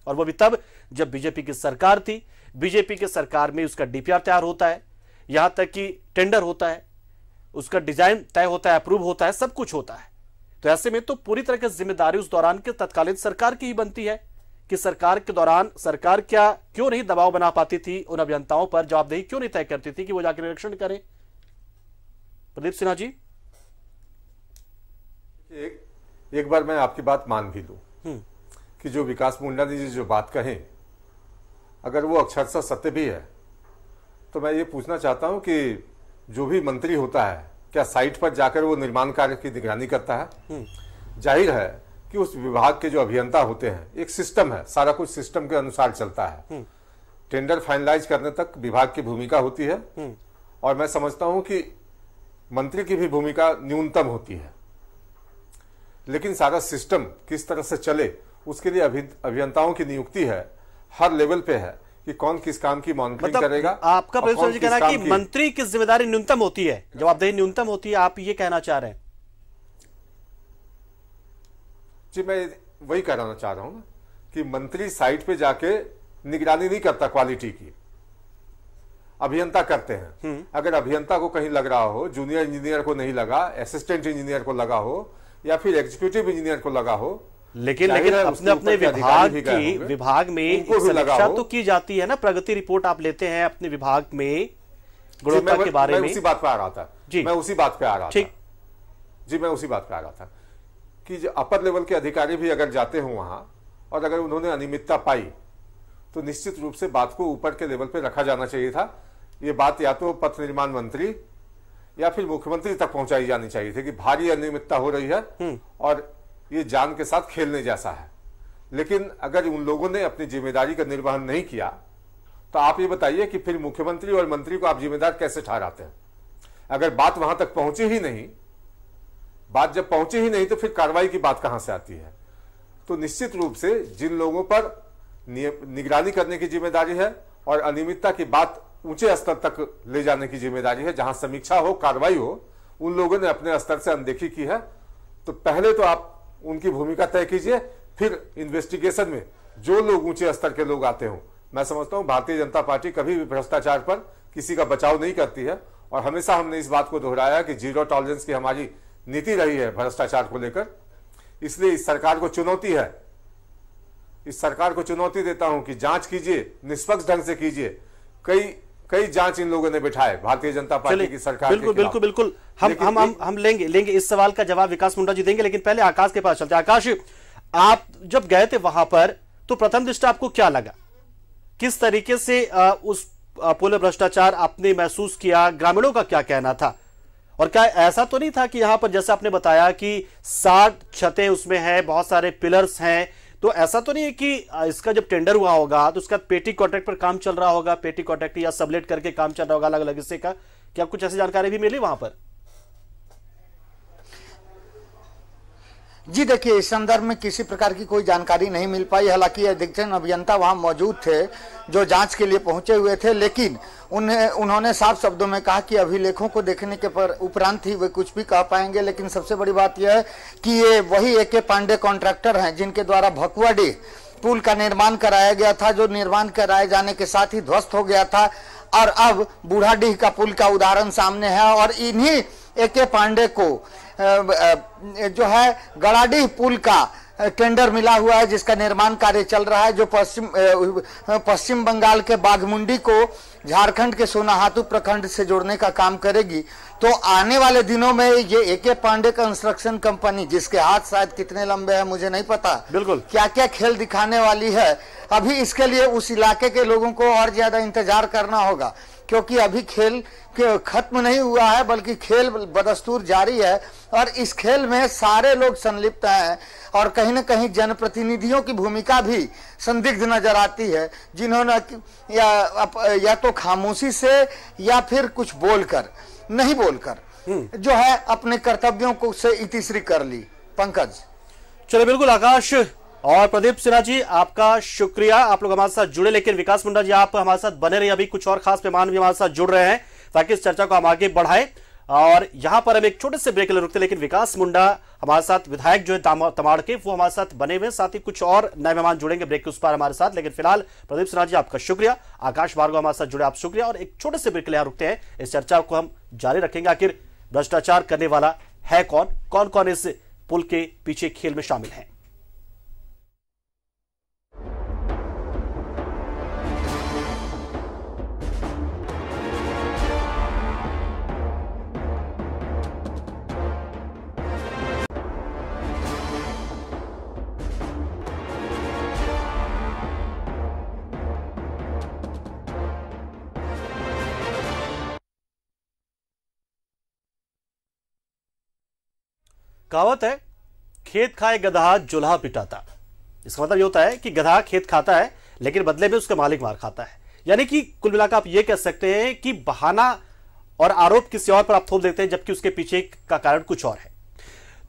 और वो भी तब जब बीजेपी की सरकार थी। बीजेपी की सरकार में उसका डीपीआर तैयार होता है, यहां तक कि टेंडर होता है, उसका डिजाइन तय होता है, अप्रूव होता है, सब कुछ होता है। तो ऐसे में तो पूरी तरह की जिम्मेदारी उस दौरान के तत्कालीन सरकार की ही बनती है कि सरकार के दौरान सरकार क्या क्यों नहीं दबाव बना पाती थी उन अभियंताओं पर, जवाबदेही क्यों नहीं तय करती थी कि वो जाकर निरीक्षण करें। प्रदीप सिन्हा जी, एक बार मैं आपकी बात मान भी लूं कि जो विकास मुंडा जी जो बात कहें अगर वो अक्षरशः सत्य भी है, तो मैं ये पूछना चाहता हूं कि जो भी मंत्री होता है क्या साइट पर जाकर वो निर्माण कार्य की निगरानी करता है? जाहिर है कि उस विभाग के जो अभियंता होते हैं, एक सिस्टम है, सारा कुछ सिस्टम के अनुसार चलता है। टेंडर फाइनलाइज करने तक विभाग की भूमिका होती है, और मैं समझता हूं कि मंत्री की भी भूमिका न्यूनतम होती है। लेकिन सारा सिस्टम किस तरह से चले उसके लिए अभियंताओं की नियुक्ति है, हर लेवल पे है कि कौन किस काम की मॉनिटरिंग करेगा। आपका प्रदीप जी कहना है कि मंत्री की जिम्मेदारी न्यूनतम होती है, जवाबदेही न्यूनतम होती है, आप ये कहना चाह रहे हैं? जी मैं वही कहना चाह रहा हूं ना कि मंत्री साइट पे जाके निगरानी नहीं करता क्वालिटी की, अभियंता करते हैं। अगर अभियंता को कहीं लग रहा हो, जूनियर इंजीनियर को नहीं लगा, असिस्टेंट इंजीनियर को लगा हो या फिर एग्जीक्यूटिव इंजीनियर को लगा हो, लेकिन अपने विभाग में समीक्षा तो की जाती है ना। प्रगति रिपोर्ट आप लेते हैं अपने विभाग में गुणवत्ता के बारे में। उसी बात पे आ रहा था जी, मैं उसी बात पे आ रहा था जी, मैं उसी बात पे आ रहा था कि जो अपर लेवल के अधिकारी भी अगर जाते हो वहां और अगर उन्होंने अनियमितता पाई तो निश्चित रूप से बात को ऊपर के लेवल पे रखा जाना चाहिए था। ये बात या तो पथ निर्माण मंत्री या फिर मुख्यमंत्री तक पहुंचाई जानी चाहिए थी कि भारी अनियमितता हो रही है और ये जान के साथ खेलने जैसा है। लेकिन अगर उन लोगों ने अपनी जिम्मेदारी का निर्वहन नहीं किया तो आप ये बताइए कि फिर मुख्यमंत्री और मंत्री को आप जिम्मेदार कैसे ठहराते हैं? अगर बात वहां तक पहुंची ही नहीं, बात जब पहुंची ही नहीं तो फिर कार्रवाई की बात कहां से आती है? तो निश्चित रूप से जिन लोगों पर निगरानी करने की जिम्मेदारी है और अनियमितता की बात ऊंचे स्तर तक ले जाने की जिम्मेदारी है, जहां समीक्षा हो, कार्रवाई हो, उन लोगों ने अपने स्तर से अनदेखी की है। तो पहले तो आप उनकी भूमिका तय कीजिए, फिर इन्वेस्टिगेशन में जो लोग ऊंचे स्तर के लोग आते हो। मैं समझता हूं भारतीय जनता पार्टी कभी भी भ्रष्टाचार पर किसी का बचाव नहीं करती है, और हमेशा हमने इस बात को दोहराया कि जीरो टॉलरेंस की हमारी नीति रही है भ्रष्टाचार को लेकर। इसलिए इस सरकार को चुनौती है, इस सरकार को चुनौती देता हूं कि जांच कीजिए, निष्पक्ष ढंग से कीजिए। कई जांच इन लोगों ने बिठाए भारतीय जनता पार्टी की सरकार। बिल्कुल हम लेंगे इस सवाल का जवाब विकास मुंडा जी देंगे, लेकिन पहले आकाश के पास चलते हैं। आकाश, आप जब गए थे वहां पर तो प्रथम दृष्टया आपको क्या लगा? किस तरीके से उस पुल भ्रष्टाचार आपने महसूस किया? ग्रामीणों का क्या कहना था? और क्या ऐसा तो नहीं था कि यहां पर जैसे आपने बताया कि 60 छतें उसमें है, बहुत सारे पिलर्स हैं, तो ऐसा तो नहीं है कि इसका जब टेंडर हुआ होगा तो उसका पेटी कॉन्ट्रैक्ट पर काम चल रहा होगा, पेटी कॉन्ट्रैक्ट या सबलेट करके काम चल रहा होगा अलग अलग हिस्से का? क्या कुछ ऐसी जानकारी भी मिली वहां पर? जी देखिए, इस संदर्भ में किसी प्रकार की कोई जानकारी नहीं मिल पाई। हालांकि अधीक्षण अभियंता वहां मौजूद थे जो जांच के लिए पहुंचे हुए थे, लेकिन उन्होंने साफ शब्दों में कहा कि अभिलेखों को देखने के उपरांत ही वे कुछ भी कह पाएंगे। लेकिन सबसे बड़ी बात यह है कि ये वही ए.के. पांडे कॉन्ट्रैक्टर हैं जिनके द्वारा भकुआडीह पुल का निर्माण कराया गया था, जो निर्माण कराए जाने के साथ ही ध्वस्त हो गया था। और अब बूढ़ाडीह का पुल का उदाहरण सामने है, और इन्हीं ए.के. पांडे को जो है गड़ाडीह पुल का टेंडर मिला हुआ है, जिसका निर्माण कार्य चल रहा है, जो पश्चिम बंगाल के बाघमुंडी को झारखंड के सोनाहातू प्रखंड से जोड़ने का काम करेगी। तो आने वाले दिनों में ये एके पांडे कंस्ट्रक्शन कंपनी, जिसके हाथ शायद कितने लंबे हैं मुझे नहीं पता, बिल्कुल क्या क्या खेल दिखाने वाली है। अभी इसके लिए उस इलाके के लोगों को और ज्यादा इंतजार करना होगा, क्योंकि अभी खेल खत्म नहीं हुआ है, बल्कि खेल बदस्तूर जारी है। और इस खेल में सारे लोग संलिप्त हैं और कहीं न कहीं जनप्रतिनिधियों की भूमिका भी संदिग्ध नजर आती है, जिन्होंने या तो खामोशी से या फिर कुछ बोलकर, नहीं बोलकर जो है अपने कर्तव्यों को से इतिश्री कर ली। पंकज, चलिए बिल्कुल आकाश और प्रदीप सिन्हा जी, आपका शुक्रिया, आप लोग हमारे साथ जुड़े। लेकिन विकास मुंडा जी, आप हमारे साथ बने रहिए, अभी कुछ और खास मेहमान भी हमारे साथ जुड़ रहे हैं ताकि इस चर्चा को हम आगे बढ़ाएं। और यहां पर हम एक छोटे से ब्रेक के लिए रुकते, लेकिन विकास मुंडा हमारे साथ, विधायक जो है तमाड़ के, वो हमारे साथ बने हुए, साथ ही कुछ और नए मेहमान जुड़ेंगे ब्रेक के उस पार हमारे साथ। लेकिन फिलहाल प्रदीप सिन्हा जी आपका शुक्रिया, आकाश भार्गव हमारे साथ जुड़े, आप शुक्रिया। और एक छोटे से ब्रेक के लिए रुकते हैं, इस चर्चा को हम जारी रखेंगे। आखिर भ्रष्टाचार करने वाला है कौन, कौन कौन इस पुल के पीछे खेल में शामिल है। कहावत है, खेत खाए गधा जुल्हा पिटाता। इसका मतलब ये होता है कि गधा खेत खाता है लेकिन बदले में उसका मालिक मार खाता है। यानी कि कुल मिलाकर आप ये कह सकते हैं कि बहाना और आरोप किसी और पर आप थोप देते हैं, जबकि उसके पीछे का कारण कुछ और है।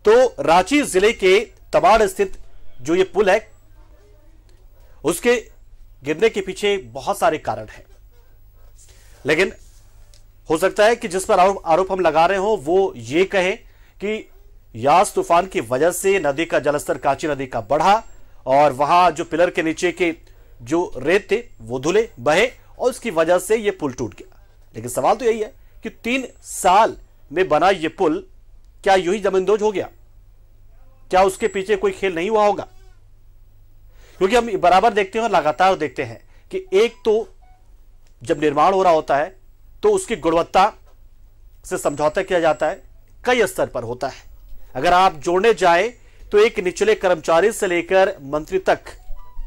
तो रांची जिले के तमाड़ स्थित जो ये पुल है, उसके गिरने के पीछे बहुत सारे कारण हैं, लेकिन हो सकता है कि जिस पर आरोप हम लगा रहे हो वो ये कहें कि यास तूफान की वजह से नदी का जलस्तर कांची नदी का बढ़ा और वहां जो पिलर के नीचे के जो रेत थे वो धुले बहे और उसकी वजह से ये पुल टूट गया। लेकिन सवाल तो यही है कि 3 साल में बना ये पुल क्या यूं ही जमींदोज हो गया? क्या उसके पीछे कोई खेल नहीं हुआ होगा? क्योंकि हम बराबर देखते हैं और लगातार देखते हैं कि एक तो जब निर्माण हो रहा होता है तो उसकी गुणवत्ता से समझौता किया जाता है, कई स्तर पर होता है। अगर आप जोड़ने जाए तो एक निचले कर्मचारी से लेकर मंत्री तक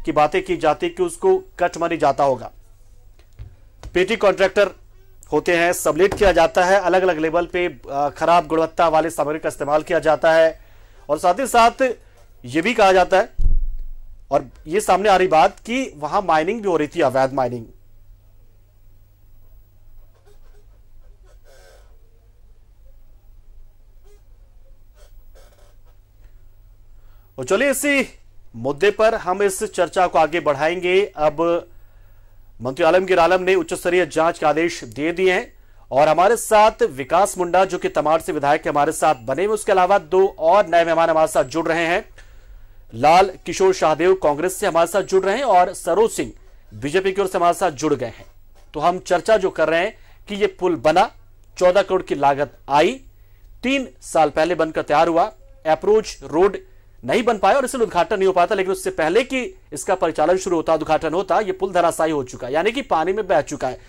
की बातें की जाती कि उसको कट मनी जाता होगा। पेटी कॉन्ट्रैक्टर होते हैं, सबलेट किया जाता है, अलग अलग लेवल पे खराब गुणवत्ता वाले सामग्री का इस्तेमाल किया जाता है और साथ ही साथ यह भी कहा जाता है और यह सामने आ रही बात कि वहां माइनिंग भी हो रही थी, अवैध माइनिंग। और चलिए इसी मुद्दे पर हम इस चर्चा को आगे बढ़ाएंगे। अब मंत्री आलमगीर आलम ने उच्च स्तरीय जांच के आदेश दे दिए हैं और हमारे साथ विकास मुंडा जो कि तमाड़ से विधायक हमारे साथ बने हुए, उसके अलावा 2 और नए मेहमान हमारे साथ जुड़ रहे हैं। लाल किशोर शाहदेव कांग्रेस से हमारे साथ जुड़ रहे हैं और सरोज सिंह बीजेपी की ओर से हमारे साथ जुड़ गए हैं। तो हम चर्चा जो कर रहे हैं कि यह पुल बना, 14 करोड़ की लागत आई, 3 साल पहले बनकर तैयार हुआ, अप्रोच रोड नहीं बन पाया और इसलिए उद्घाटन नहीं हो पाता, लेकिन उससे पहले कि इसका परिचालन शुरू होता, उद्घाटन होता, यह पुल धराशायी हो चुका है, यानी कि पानी में बह चुका है।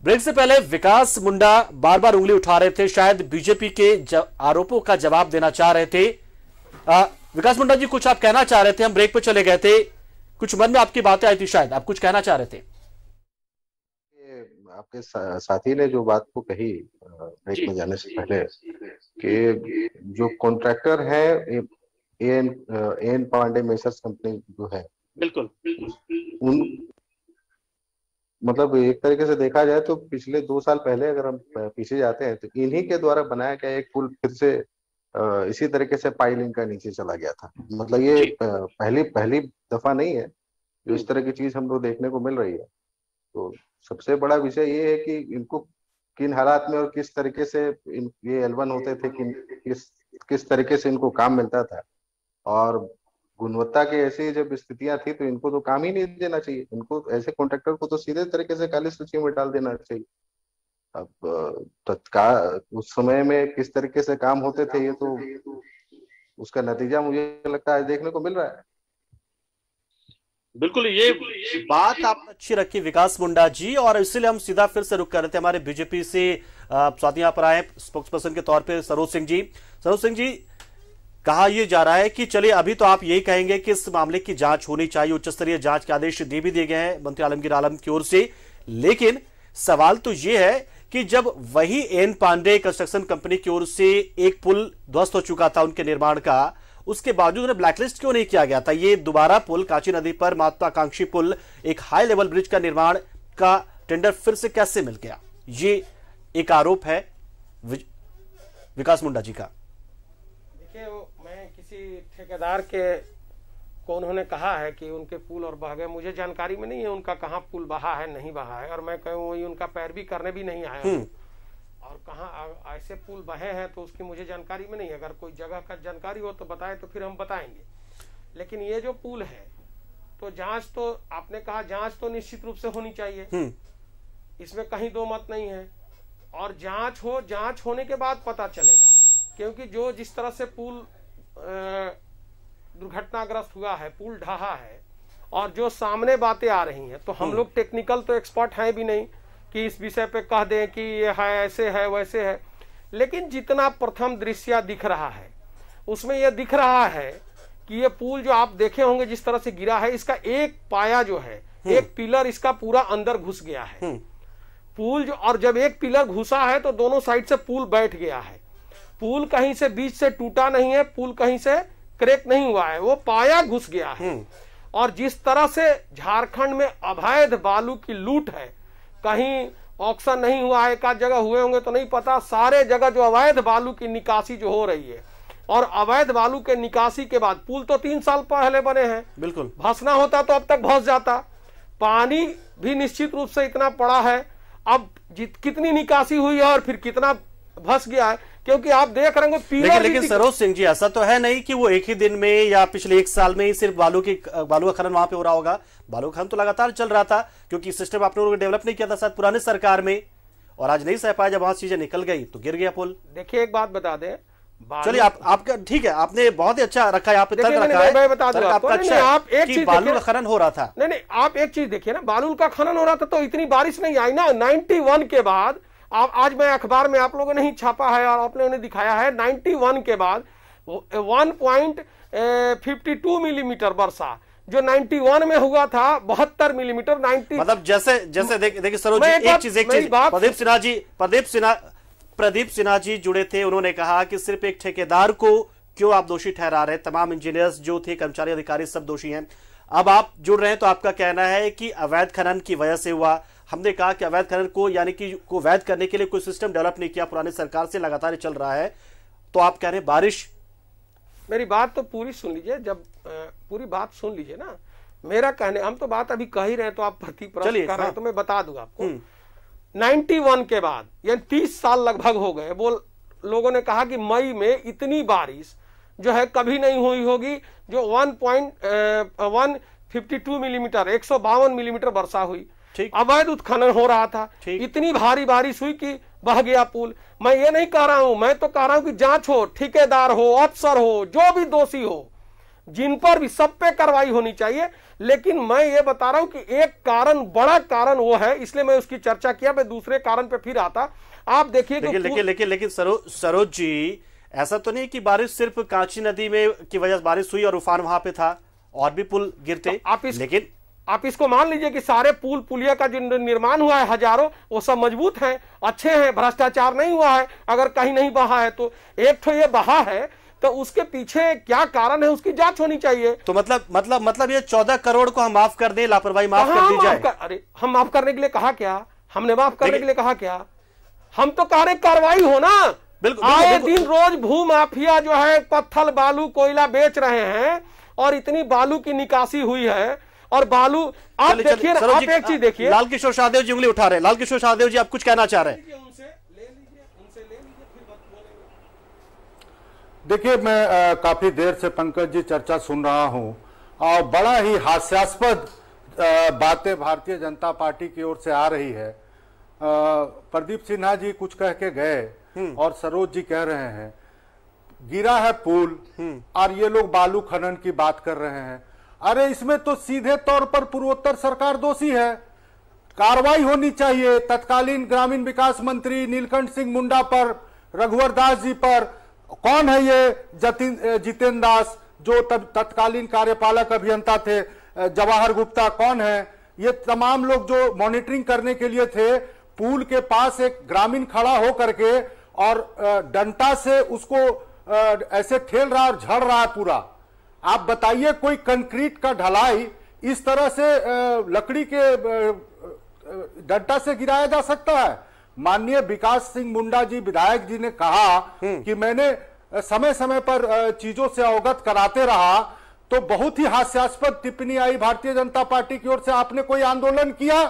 ब्रेक से पहले विकास मुंडा बार बार उंगली उठा रहे थे, शायद बीजेपी के आरोपों का जवाब देना चाह रहे थे। विकास मुंडा जी, कुछ आप कहना चाह रहे थे, हम ब्रेक पे चले गए थे, कुछ मन में आपकी बातें आई थी, शायद आप कुछ कहना चाह रहे थे। आपके साथी ने जो बात को कही ब्रेक में जाने से पहले कि जो कॉन्ट्रैक्टर है एन पांडे मेसर्स कंपनी जो है, बिल्कुल उन मतलब एक तरीके से देखा जाए तो पिछले 2 साल पहले अगर हम पीछे जाते हैं तो इन्हीं के द्वारा बनाया गया एक पुल फिर से इसी तरीके से पाइलिंग का नीचे चला गया था। मतलब ये पहली दफा नहीं है जो इस तरह की चीज हम लोग देखने को मिल रही है। तो सबसे बड़ा विषय ये है कि इनको किन हालात में और किस तरीके से ये L1 होते थे, किस तरीके से इनको काम मिलता था और गुणवत्ता की ऐसी जब स्थितियां थी तो इनको तो काम ही नहीं देना चाहिए। इनको ऐसे कॉन्ट्रैक्टर को तो सीधे तरीके से काली सूची में डाल देना चाहिए। अब तत्काल उस समय में किस तरीके से काम होते थे ये तो उसका नतीजा मुझे लगता है देखने को मिल रहा है। बिल्कुल, ये बात आपने अच्छी रखी विकास मुंडा जी, और इसलिए हम सीधा फिर से रुक कर रहे थे हमारे बीजेपी से साथ यहाँ पर आए स्पोक्स पर्सन के तौर पे सरोज सिंह जी। सरोज सिंह जी, कहा यह जा रहा है कि चलिए अभी तो आप यही कहेंगे कि इस मामले की जांच होनी चाहिए, उच्च स्तरीय जांच के आदेश भी दिए गए हैं मंत्री आलमगीर आलम की ओर से, लेकिन सवाल तो यह है कि जब वही एन पांडे कंस्ट्रक्शन कंपनी की ओर से एक पुल ध्वस्त हो चुका था उनके निर्माण का, उसके बावजूद उन्हें ब्लैकलिस्ट क्यों नहीं किया गया था? ये दोबारा पुल, कांची नदी पर महत्वाकांक्षी पुल, एक हाई लेवल ब्रिज का निर्माण का टेंडर फिर से कैसे मिल गया? ये एक आरोप है विकास मुंडा जी का। देखिए, मैं किसी ठेकेदार के को उन्होंने कहा है कि उनके पुल और बह गए, मुझे जानकारी में नहीं है उनका कहाँ पुल बहा है नहीं बहा है, और मैं कहूँ वही उनका पैरवी करने भी नहीं आया हूँ, और कहाँ ऐसे पुल बहे हैं तो उसकी मुझे जानकारी में नहीं है। अगर कोई जगह का जानकारी हो तो बताए तो फिर हम बताएंगे। लेकिन ये जो पुल है तो जांच तो आपने कहा, जांच तो निश्चित रूप से होनी चाहिए, इसमें कहीं दो मत नहीं है, और जांच होने के बाद पता चलेगा, क्योंकि जो जिस तरह से पुल दुर्घटनाग्रस्त हुआ है, पुल ढहा है, और जो सामने बातें आ रही हैं, तो हम लोग टेक्निकल तो एक्सपर्ट हैं भी नहीं कि इस विषय पे कह दें कि ये है ऐसे है वैसे है, लेकिन जितना प्रथम दृश्य दिख रहा है उसमें यह दिख रहा है कि ये पुल जो आप देखे होंगे जिस तरह से गिरा है, इसका एक पाया जो है, एक पिलर इसका पूरा अंदर घुस गया है पुल जो, और जब एक पिलर घुसा है तो दोनों साइड से पुल बैठ गया है। पुल कहीं से बीच से टूटा नहीं है, पुल कहीं से क्रैक नहीं हुआ है, वो पाया घुस गया है। और जिस तरह से झारखंड में अवैध बालू की लूट है, कहीं ऑक्शन नहीं हुआ है, एक आध जगह हुए होंगे तो नहीं पता, सारे जगह जो अवैध बालू की निकासी जो हो रही है, और अवैध बालू के निकासी के बाद पुल तो 3 साल पहले बने हैं, बिल्कुल धंसना होता तो अब तक धंस जाता। पानी भी निश्चित रूप से इतना पड़ा है, अब कितनी निकासी हुई है और फिर कितना धंस गया है, क्योंकि आप देख रहे हैं लेकिन सरोज सिंह जी, ऐसा तो है नहीं कि वो एक ही दिन में या पिछले 1 साल में ही सिर्फ बालू का खनन वहां पे हो रहा होगा। बालू का खनन तो लगातार चल रहा था, क्योंकि सिस्टम आपने लोगों ने डेवलप नहीं किया था शायद पुराने सरकार में, और आज नहीं सह पाया, जब वहां चीजें निकल गई तो गिर गया पुल। देखिए, एक बात बता दें, चलिए आपका ठीक है, आपने बहुत ही अच्छा रखा है, यहाँ पे तर्क रखा है, मैं बता दूं आपको, आप एक चीज बालू का खनन हो रहा था। नहीं, आप एक चीज देखिए ना, बालू का खनन हो रहा था तो इतनी बारिश नहीं आई ना। 91 के बाद, आज मैं अखबार में आप लोगों ने ही छापा है और आप लोगों ने दिखाया है, 91 के बाद 1.52 मिलीमीटर वर्षा जो 91 में हुआ था, 72 मिलीमीटर 90, मतलब जैसे देखिए सरोज जी, एक चीज प्रदीप सिन्हा जी जुड़े थे, उन्होंने कहा कि सिर्फ एक ठेकेदार को क्यों आप दोषी ठहरा रहे, तमाम इंजीनियर्स जो थे, कर्मचारी अधिकारी सब दोषी हैं। अब आप जुड़ रहे हैं तो आपका कहना है कि अवैध खनन की वजह से हुआ। हमने कहा कि अवैध खनन को, यानी कि को वैध करने के लिए कोई सिस्टम डेवलप नहीं किया, पुरानी सरकार से लगातार चल रहा है, तो आप कह रहे हैं बारिश। मेरी बात तो पूरी सुन लीजिए, जब पूरी बात सुन लीजिए ना, मेरा कहने, हम तो बात अभी कह ही रहे हैं तो आप प्रति प्रश्न कर रहे हैं, तो मैं बता दूं आपको, 91 के बाद यानी 30 साल लगभग हो गए, वो लोगों ने कहा कि मई में इतनी बारिश जो है कभी नहीं हुई होगी, जो 1.152 मिलीमीटर 152 मिलीमीटर वर्षा हुई, अवैध उत्खनन हो रहा था, इतनी भारी बारिश हुई कि बह गया पुल। मैं ये नहीं कह रहा हूं, मैं तो कह रहा हूं कि जांच हो, ठेकेदार हो, अफसर हो, जो भी दोषी हो, जिन पर भी, सब पे कार्रवाई होनी चाहिए। लेकिन मैं ये बता रहा हूं कि एक कारण, बड़ा कारण वो है, इसलिए मैं उसकी चर्चा किया, मैं दूसरे कारण पे फिर आता। आप देखिए, लेकिन सरोज जी, ऐसा तो नहीं कि बारिश सिर्फ कांची नदी में की वजह से बारिश हुई और उफान वहां पे था, और भी पुल गिरते, लेकिन आप इसको मान लीजिए कि सारे पुल पुलिया का जो निर्माण हुआ है हजारों, वो सब मजबूत हैं, अच्छे हैं, भ्रष्टाचार नहीं हुआ है। अगर कहीं नहीं बहा है तो, एक तो ये बहा है तो उसके पीछे क्या कारण है, उसकी जांच होनी चाहिए। तो मतलब ये 14 करोड़ को हम माफ कर दें, लापरवाही माफ कर दी जाए? अरे हम माफ करने के लिए कहा क्या, हमने माफ करने के लिए कहा क्या, हम तो कह रहे कार्रवाई हो ना। आए दिन रोज भू माफिया जो है पत्थर बालू कोयला बेच रहे हैं, और इतनी बालू की निकासी हुई है, और बालू आप देखिए, आप एक चीज देखिए, लाल किशोर शाहदेव जी उंगली उठा रहे हैं। लाल किशोर शाहदेव जी, आप कुछ कहना चाह रहे हैं? देखिए, मैं काफी देर से पंकज जी चर्चा सुन रहा हूं, और बड़ा ही हास्यास्पद बातें भारतीय जनता पार्टी की ओर से आ रही है। प्रदीप सिन्हा जी कुछ कह के गए, और सरोज जी कह रहे हैं गिरा है पुल, और ये लोग बालू खनन की बात कर रहे हैं। अरे इसमें तो सीधे तौर पर पूर्वोत्तर सरकार दोषी है। कार्रवाई होनी चाहिए तत्कालीन ग्रामीण विकास मंत्री नीलकंठ सिंह मुंडा पर, रघुवर दास जी पर। कौन है ये जितेंद्र दास जो तत्कालीन कार्यपालक अभियंता थे, जवाहर गुप्ता कौन है, ये तमाम लोग जो मॉनिटरिंग करने के लिए थे। पुल के पास एक ग्रामीण खड़ा हो करके और डंडा से उसको ऐसे ठेल रहा और झड़ रहा है पूरा। आप बताइए कोई कंक्रीट का ढलाई इस तरह से लकड़ी के डंडा से गिराया जा सकता है? माननीय विकास सिंह मुंडा जी विधायक जी ने कहा कि मैंने समय समय पर चीजों से अवगत कराते रहा, तो बहुत ही हास्यास्पद टिप्पणी आई भारतीय जनता पार्टी की ओर से। आपने कोई आंदोलन किया?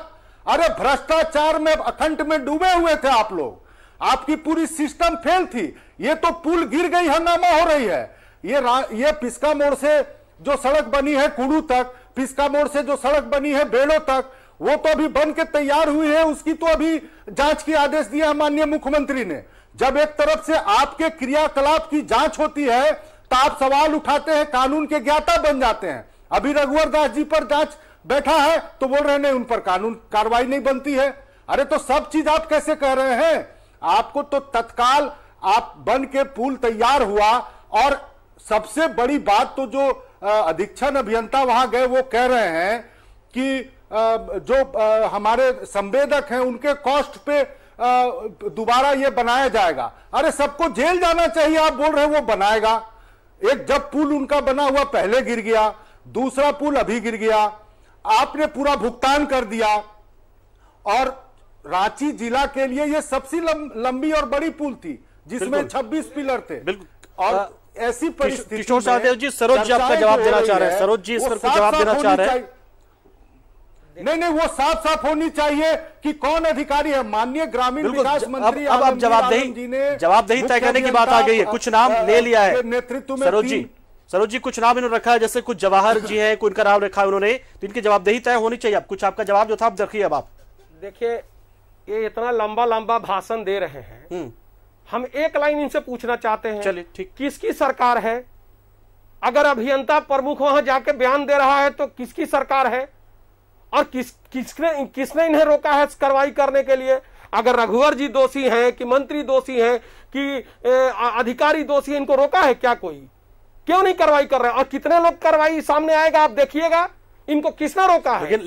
अरे भ्रष्टाचार में अखंड में डूबे हुए थे आप लोग, आपकी पूरी सिस्टम फेल थी। ये तो पुल गिर गई, हंगामा हो रही है। ये पिस्का मोड़ से जो सड़क बनी है कुड़ू तक, पिस्का मोड़ से जो सड़क बनी है बेड़ो तक, वो तो अभी बन के तैयार हुई है, उसकी तो अभी जांच की आदेश दिया है माननीय मुख्यमंत्री ने। जब एक तरफ से आपके क्रियाकलाप की जांच होती है तो आप सवाल उठाते हैं, कानून के ज्ञाता बन जाते हैं। अभी रघुवर दास जी पर जांच बैठा है तो बोल रहे हैं उन पर कानून कार्रवाई नहीं बनती है। अरे तो सब चीज आप कैसे कह रहे हैं? आपको तो तत्काल आप बन के पुल तैयार हुआ। और सबसे बड़ी बात तो जो अधीक्षण अभियंता वहां गए वो कह रहे हैं कि जो हमारे संवेदक हैं उनके कॉस्ट पे दोबारा ये बनाया जाएगा। अरे सबको जेल जाना चाहिए, आप बोल रहे हैं वो बनाएगा। एक जब पुल उनका बना हुआ पहले गिर गया, दूसरा पुल अभी गिर गया, आपने पूरा भुगतान कर दिया। और रांची जिला के लिए ये सबसे लंबी और बड़ी पुल थी जिसमें 26 पिलर थे। और ऐसी परिस्थिति किशोर सहदेव जी, सरोज जी आपका जवाब देना चाह रहे हैं। सरोज जी इस पर कुछ जवाब देना चाह रहे हैं। नहीं, वो साफ साफ होनी चाहिए कि कौन अधिकारी है। माननीय ग्रामीण विकास मंत्री अब जवाबदेही तय करने की बात आ गई है। कुछ नाम ले लिया है नेतृत्व में। सरोज जी कुछ नाम इन्होंने रखा है, जैसे कुछ जवाहर जी हैं, कोई इनका नाम रखा है उन्होंने, तो इनकी जवाबदेही तय होनी चाहिए। अब कुछ आपका जवाब जो था आप रखिए। अब आप देखिए, ये इतना लंबा लंबा भाषण दे रहे हैं, हम एक लाइन इनसे पूछना चाहते हैं। चलिए ठीक। किसकी सरकार है? अगर अभियंता प्रमुख वहां जाके बयान दे रहा है तो किसकी सरकार है? और किसने इन्हें रोका है कार्रवाई करने के लिए? अगर रघुवर जी दोषी हैं कि मंत्री दोषी हैं कि अधिकारी दोषी हैं, इनको रोका है क्या कोई? क्यों नहीं कार्रवाई कर रहे? और कितने लोग कार्रवाई सामने आएगा आप देखिएगा। इनको किसने रोका है?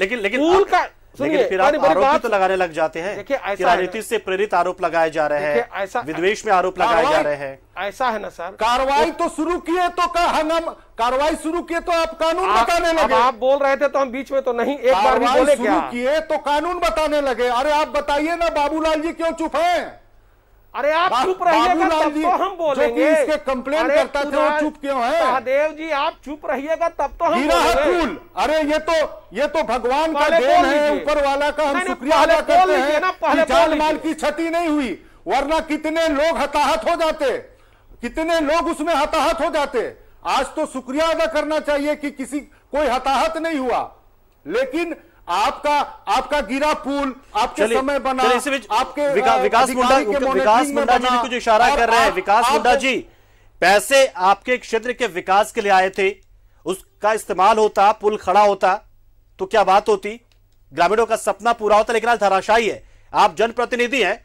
लेकिन फिर आप आरोप तो लगाने लग जाते हैं। देखिए, राजनीति से प्रेरित आरोप लगाए जा रहे हैं, विद्वेष में आरोप लगाए जा रहे हैं। ऐसा है ना सर, कार्रवाई तो शुरू किए तो कार्रवाई शुरू किए तो आप कानून बताने लगे। आप बोल रहे थे तो हम बीच में तो नहीं एक बार भी बोले क्या? शुरू किए तो कानून बताने लगे। अरे आप बताइए ना, बाबूलाल जी क्यों चुप हैं? अरे आप चुप रहिएगा तब तो हम बोलेंगे। इसके कंप्लेन करता थे वो चुप क्यों है? सहदेव जी आप चुप रहिएगा तब तो हम बोलेंगे। अरे ये तो भगवान का देन है, ऊपर वाला का हम शुक्रिया अदा करते हैं। जान माल की क्षति नहीं हुई, वरना कितने लोग हताहत हो जाते, कितने लोग उसमें हताहत हो जाते। आज तो शुक्रिया अदा करना चाहिए कि कोई हताहत नहीं हुआ। लेकिन आपका गिरा पुल आपके समय बना। आपके विकास मुंडा जी भी कुछ इशारा कर रहे हैं। विकास मुंडा जी, पैसे आपके क्षेत्र के विकास के लिए आए थे, उसका इस्तेमाल होता, पुल खड़ा होता तो क्या बात होती, ग्रामीणों का सपना पूरा होता। लेकिन आज धराशायी है। आप जनप्रतिनिधि हैं,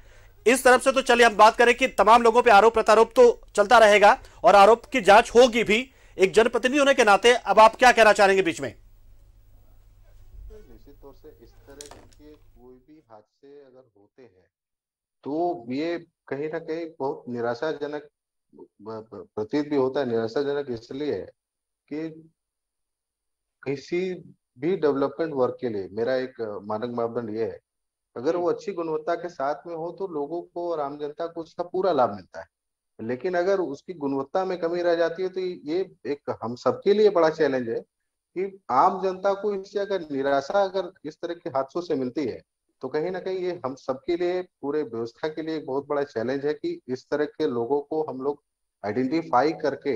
इस तरफ से तो चलिए हम बात करें कि तमाम लोगों पे आरोप प्रत्यारोप तो चलता रहेगा और आरोप की जांच होगी भी। एक जनप्रतिनिधि होने के नाते अब आप क्या कहना चाहेंगे बीच में? तो ये कहीं ना कहीं बहुत निराशाजनक प्रतीत भी होता है। निराशाजनक इसलिए है कि किसी भी डेवलपमेंट वर्क के लिए मेरा एक मानक मापदंड ये है, अगर वो अच्छी गुणवत्ता के साथ में हो तो लोगों को और आम जनता को उसका पूरा लाभ मिलता है। लेकिन अगर उसकी गुणवत्ता में कमी रह जाती है तो ये एक हम सबके लिए बड़ा चैलेंज है कि आम जनता को इससे अगर निराशा अगर इस तरह के हादसों से मिलती है तो कहीं ना कहीं ये हम सबके लिए, पूरे व्यवस्था के लिए एक बहुत बड़ा चैलेंज है कि इस तरह के लोगों को हम लोग आइडेंटिफाई करके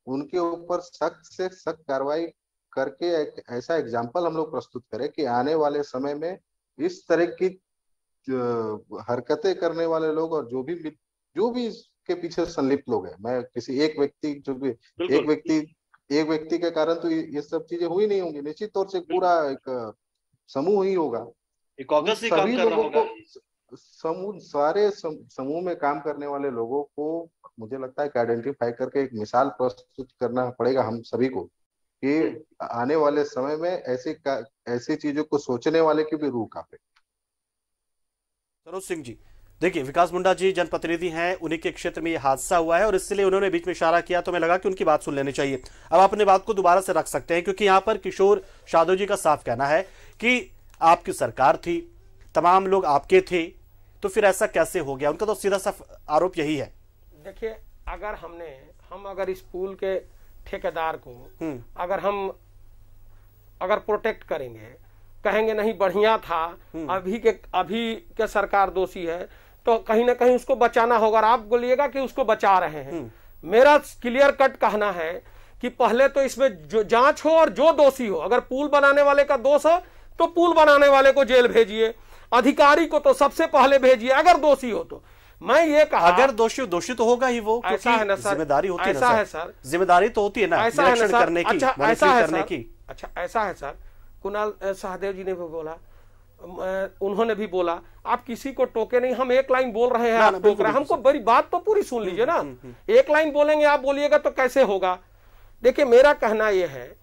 उनके ऊपर सख्त से सख्त कार्रवाई करके एक ऐसा एग्जाम्पल हम लोग प्रस्तुत करें कि आने वाले समय में इस तरह की हरकतें करने वाले लोग और जो भी इसके पीछे संलिप्त लोग हैं, मैं किसी एक व्यक्ति एक व्यक्ति के कारण तो ये सब चीजें हुई नहीं होंगी, निश्चित तौर से पूरा एक समूह ही होगा, एक ऑगस्ट ही काम कर रहा होगा। सारे समूह में काम करने वाले लोगों को मुझे लगता है कि आइडेंटिफाई करके एक मिसाल प्रस्तुत करना पड़ेगा हम सभी को, कि आने वाले समय में ऐसी चीजों को सोचने वाले की भी रूह कांपे। सरोज सिंह जी, देखिए विकास मुंडा जी जनप्रतिनिधि हैं, उन्हीं के क्षेत्र में ये हादसा हुआ है और इसलिए उन्होंने बीच में इशारा किया, तो मैं लगा कि उनकी बात सुन लेनी चाहिए। अब अपने बात को दोबारा से रख सकते हैं, क्योंकि यहाँ पर किशोर शादव जी का साफ कहना है कि आपकी सरकार थी, तमाम लोग आपके थे, तो फिर ऐसा कैसे हो गया? उनका तो सीधा सा आरोप यही है। देखिए, हम अगर इस पुल के ठेकेदार को अगर प्रोटेक्ट करेंगे, कहेंगे नहीं बढ़िया था, अभी के सरकार दोषी है, तो कहीं ना कहीं उसको बचाना होगा। आप बोलिएगा कि उसको बचा रहे हैं। मेरा क्लियर कट कहना है कि पहले तो इसमें जो जांच हो और जो दोषी हो, अगर पुल बनाने वाले का दोष हो तो पुल बनाने वाले को जेल भेजिए, अधिकारी को तो सबसे पहले भेजिए अगर दोषी हो तो। मैं ये कहा, अगर दोषी तो होगा ही वो, ऐसा है ना सर, जिम्मेदारी होती है ऐसा है सर, जिम्मेदारी तो होती है ना, ऐसा है ना सर, करने की, ऐसा है करने सर, की। अच्छा ऐसा है सर, कुणाल सहदेव जी ने भी बोला, उन्होंने भी बोला, आप किसी को टोके नहीं, हम एक लाइन बोल रहे हैं, आप टोक रहे हैं, हमको बड़ी बात तो पूरी सुन लीजिए ना। एक लाइन बोलेंगे आप बोलिएगा तो कैसे होगा? देखिए, मेरा कहना यह है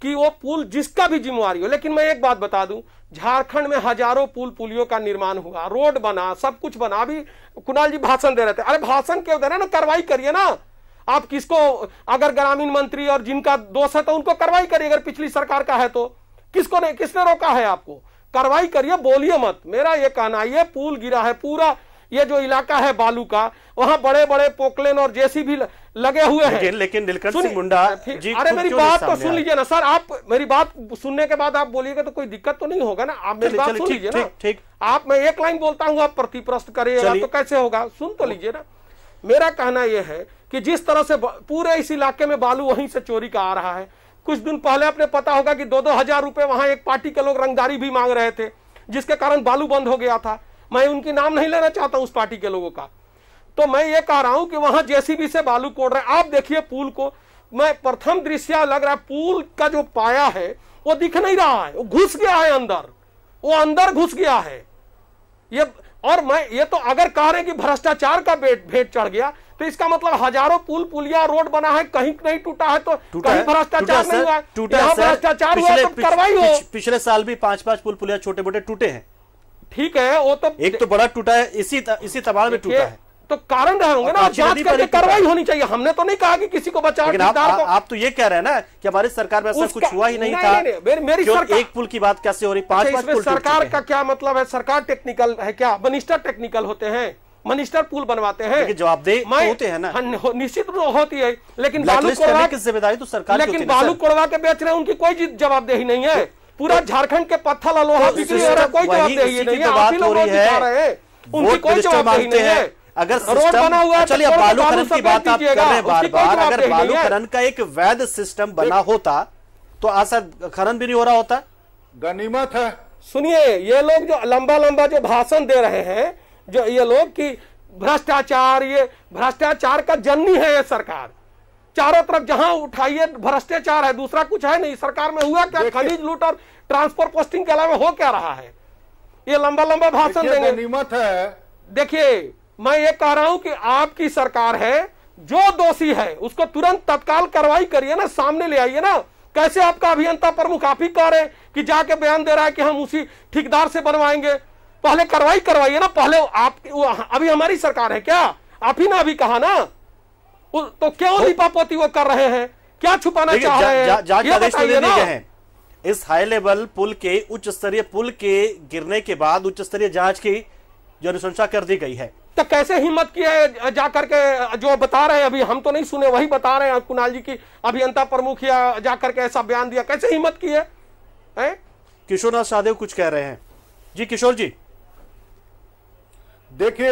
कि वो पुल जिसका भी जिम्मेवारी हो, लेकिन मैं एक बात बता दूं, झारखंड में हजारों पुल पुलियों का निर्माण हुआ, रोड बना, सब कुछ बना। अभी कुणाल जी भाषण दे रहे थे, अरे भाषण क्यों दे रहे हैं ना, कार्रवाई करिए ना। आप किसको, अगर ग्रामीण मंत्री और जिनका दोष है तो उनको कार्रवाई करिए, अगर पिछली सरकार का है तो किसने रोका है आपको? कार्रवाई करिए, बोलिए मत। मेरा ये कहना, ये पुल गिरा है पूरा, ये जो इलाका है बालू का, वहां बड़े बड़े पोकलेन और जेसीबी लगे हुए हैं। लेकिन नीलकंठ सिंह मुंडा जी, अरे मेरी बात तो सुन लीजिए ना सर, आप मेरी बात सुनने के बाद आप बोलिएगा तो कोई दिक्कत तो नहीं होगा ना। आप मेरी बात सुन लीजिए ना। ठीक, आप, मैं एक लाइन बोलता हूँ, आप प्रतिप्रश्न करिएगा तो कैसे होगा? सुन तो लीजिए ना। मेरा कहना यह है कि जिस तरह से पूरे इस इलाके में बालू वहीं से चोरी का आ रहा है, कुछ दिन पहले आपने पता होगा कि 2-2 हजार रुपए वहां एक पार्टी के लोग रंगदारी भी मांग रहे थे, जिसके कारण बालू बंद हो गया था। मैं उनकी नाम नहीं लेना चाहता उस पार्टी के लोगों का, तो मैं ये कह रहा हूं कि वहां जेसीबी से बालू कोड़ रहे हैं। आप देखिए पुल को, मैं प्रथम दृश्य लग रहा है, पुल का जो पाया है वो दिख नहीं रहा है, वो घुस गया है अंदर, वो अंदर घुस गया है ये। और मैं ये तो अगर कह रहे हैं कि भ्रष्टाचार का भेंट चढ़ गया, तो इसका मतलब हजारों पुल पुलिया रोड बना है, कहीं नहीं टूटा है तो कहीं भ्रष्टाचार नहीं हुआ है। यहाँ भ्रष्टाचार हुआ तो कार्रवाई हो। पिछले साल भी 5-5 पुल पुलिया छोटे मोटे टूटे हैं। ठीक है, वो तो एक तो बड़ा टूटा है, इसी तबाल में टूटा है, तो कारण रहे होंगे ना, जांच करके कार्रवाई होनी चाहिए। हमने तो नहीं कहा कि किसी को बचाओ। आप तो ये कह रहे हैं ना कि हमारी सरकार में ऐसा कुछ हुआ ही नहीं था। मेरी सरकार, एक पुल की बात कैसे हो रही? 5-5 पुल। सरकार का क्या मतलब है? सरकार टेक्निकल है क्या? मिनिस्टर टेक्निकल होते हैं, मिनिस्टर पुल बनवाते हैं, जवाबदेह होते हैं ना। निश्चित रूप होती है, लेकिन बालू कोड़वा की जिम्मेदारी तो सरकार की होती है। लेकिन बालू कोड़वा के बेच रहे हैं, उनकी कोई जवाबदेही नहीं है। पूरा झारखंड के पत्थर लोहा बिक्री हो रहा है, कोई जवाबदेही नहीं है। आप ही लोग दिखा रहे हैं, उनकी कोई जवाबदेही नहीं है। अगर रोड बना हुआ है, चलिए बालू खनन की बात आप कर रहे हैं बार-बार, अगर बालू खनन का एक वैध सिस्टम बना होता तो आशा खनन भी नहीं हो रहा होता। गनीमत है। सुनिए, ये लोग जो लंबा जो भाषण दे रहे हैं, जो ये लोग की भ्रष्टाचार, ये भ्रष्टाचार का जननी है ये सरकार। चारों तरफ जहां उठाइए भ्रष्टाचार है, दूसरा कुछ है नहीं। सरकार में हुआ क्या? खनिज लूट और ट्रांसपोर्ट पोस्टिंग के अलावा हो क्या रहा है? ये लंबा भाषण देंगे। गनीमत है। देखिए, मैं ये कह रहा हूं कि आपकी सरकार है, जो दोषी है उसको तुरंत तत्काल कार्रवाई करिए ना, सामने ले आइए ना। कैसे आपका अभियंता प्रमुख आप ही कह रहे हैं कि जाके बयान दे रहा है कि हम उसी ठेकेदार से बनवाएंगे? पहले कार्रवाई करवाइए ना। पहले आप, अभी हमारी सरकार है क्या? आप ही ना अभी कहा ना, तो क्यों दीपापोती वो कर रहे हैं? क्या छुपाना चाह रहे हैं? ये बताइए ना। इस हाई लेवल पुल के, उच्च स्तरीय पुल के गिरने के बाद उच्च स्तरीय जांच की जो अनुशंसा कर दी गई है, तो कैसे हिम्मत की है जाकर के, जो बता रहे हैं अभी हम तो नहीं सुने, वही बता रहे हैं कुणाल जी की अभियंता प्रमुख या जाकर के ऐसा बयान दिया, कैसे हिम्मत की है? किशोरनाथ शाहदेव कुछ कह रहे हैं। जी किशोर जी, देखिए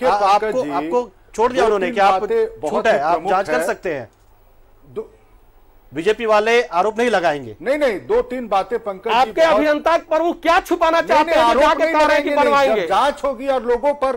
आपको छोड़ दिया उन्होंने कि आप छूट है, आप जांच कर सकते हैं। बीजेपी वाले आरोप नहीं लगाएंगे। नहीं, 2-3 बातें पंकज जी, आपके अभियंता प्रमुख क्या छुपाना चाहते हैं? जाके कह रहे हैं कि बनवाएंगे। जांच होगी और लोगों पर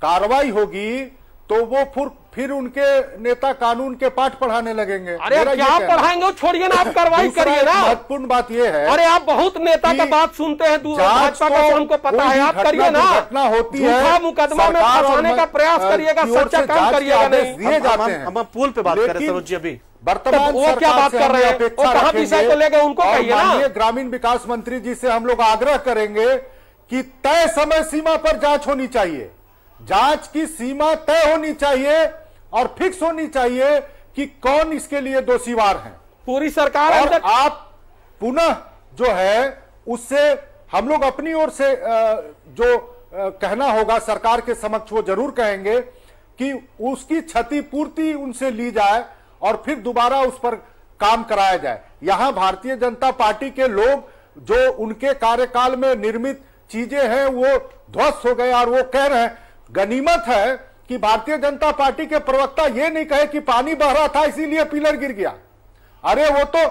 कार्रवाई होगी तो वो फिर फिर उनके नेता कानून के पाठ पढ़ाने लगेंगे। अरे क्या पढ़ाएंगे, छोड़िए ना, आप कार्रवाई करिए ना। महत्वपूर्ण बात यह है, अरे आप बहुत नेता का बात सुनते हैं, भाजपा का हमको पता है, आप करिए ना। घटना होती है, मुकदमा में फंसाने का प्रयास करिएगा, सच्चा काम करिएगा नहीं। दिए जाते हैं। हम पुल पे बात कर रहे हैं सरोज जी, अभी वर्तमान वो क्या बात कर रहे हैं, वो कहाँ विषय को लेकर उनको कहिए ना। माननीय ग्रामीण विकास मंत्री जी से हम लोग आग्रह करेंगे कि तय समय सीमा पर जांच होनी चाहिए, जांच की सीमा तय होनी चाहिए और फिक्स होनी चाहिए कि कौन इसके लिए दोषीवार हैं। पूरी सरकार और आप पुनः जो है उससे हम लोग अपनी ओर से जो कहना होगा सरकार के समक्ष वो जरूर कहेंगे कि उसकी क्षतिपूर्ति उनसे ली जाए और फिर दोबारा उस पर काम कराया जाए। यहां भारतीय जनता पार्टी के लोग जो उनके कार्यकाल में निर्मित चीजें हैं वो ध्वस्त हो गए और वो कह रहे हैं, गनीमत है कि भारतीय जनता पार्टी के प्रवक्ता ये नहीं कहे कि पानी बह रहा था इसीलिए पिलर गिर गया। अरे वो तो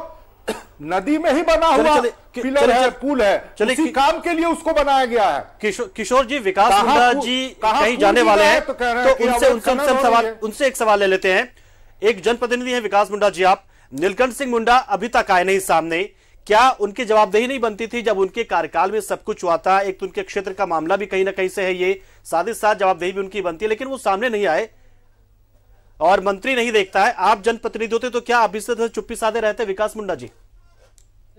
नदी में ही बना हुआ पिलर है, पुल है, उसी काम के लिए उसको बनाया गया है। किशोर जी, विकास मुंडा जी कहीं जाने वाले हैं तो उनसे एक सवाल ले लेते हैं। एक जनप्रतिनिधि है विकास मुंडा जी, आप, नीलकंठ सिंह मुंडा अभी तक आए नहीं सामने, क्या उनकी जवाबदेही नहीं बनती थी जब उनके कार्यकाल में सब कुछ हुआ था? एक तो उनके क्षेत्र का मामला भी कहीं ना कहीं से है, ये साथ ही साथ जवाबदेही भी उनकी बनती है, लेकिन वो सामने नहीं आए और मंत्री नहीं देखता है। आप जनप्रतिनिधि होते तो क्या आप इस तरह चुप्पी साधे रहते विकास मुंडा जी?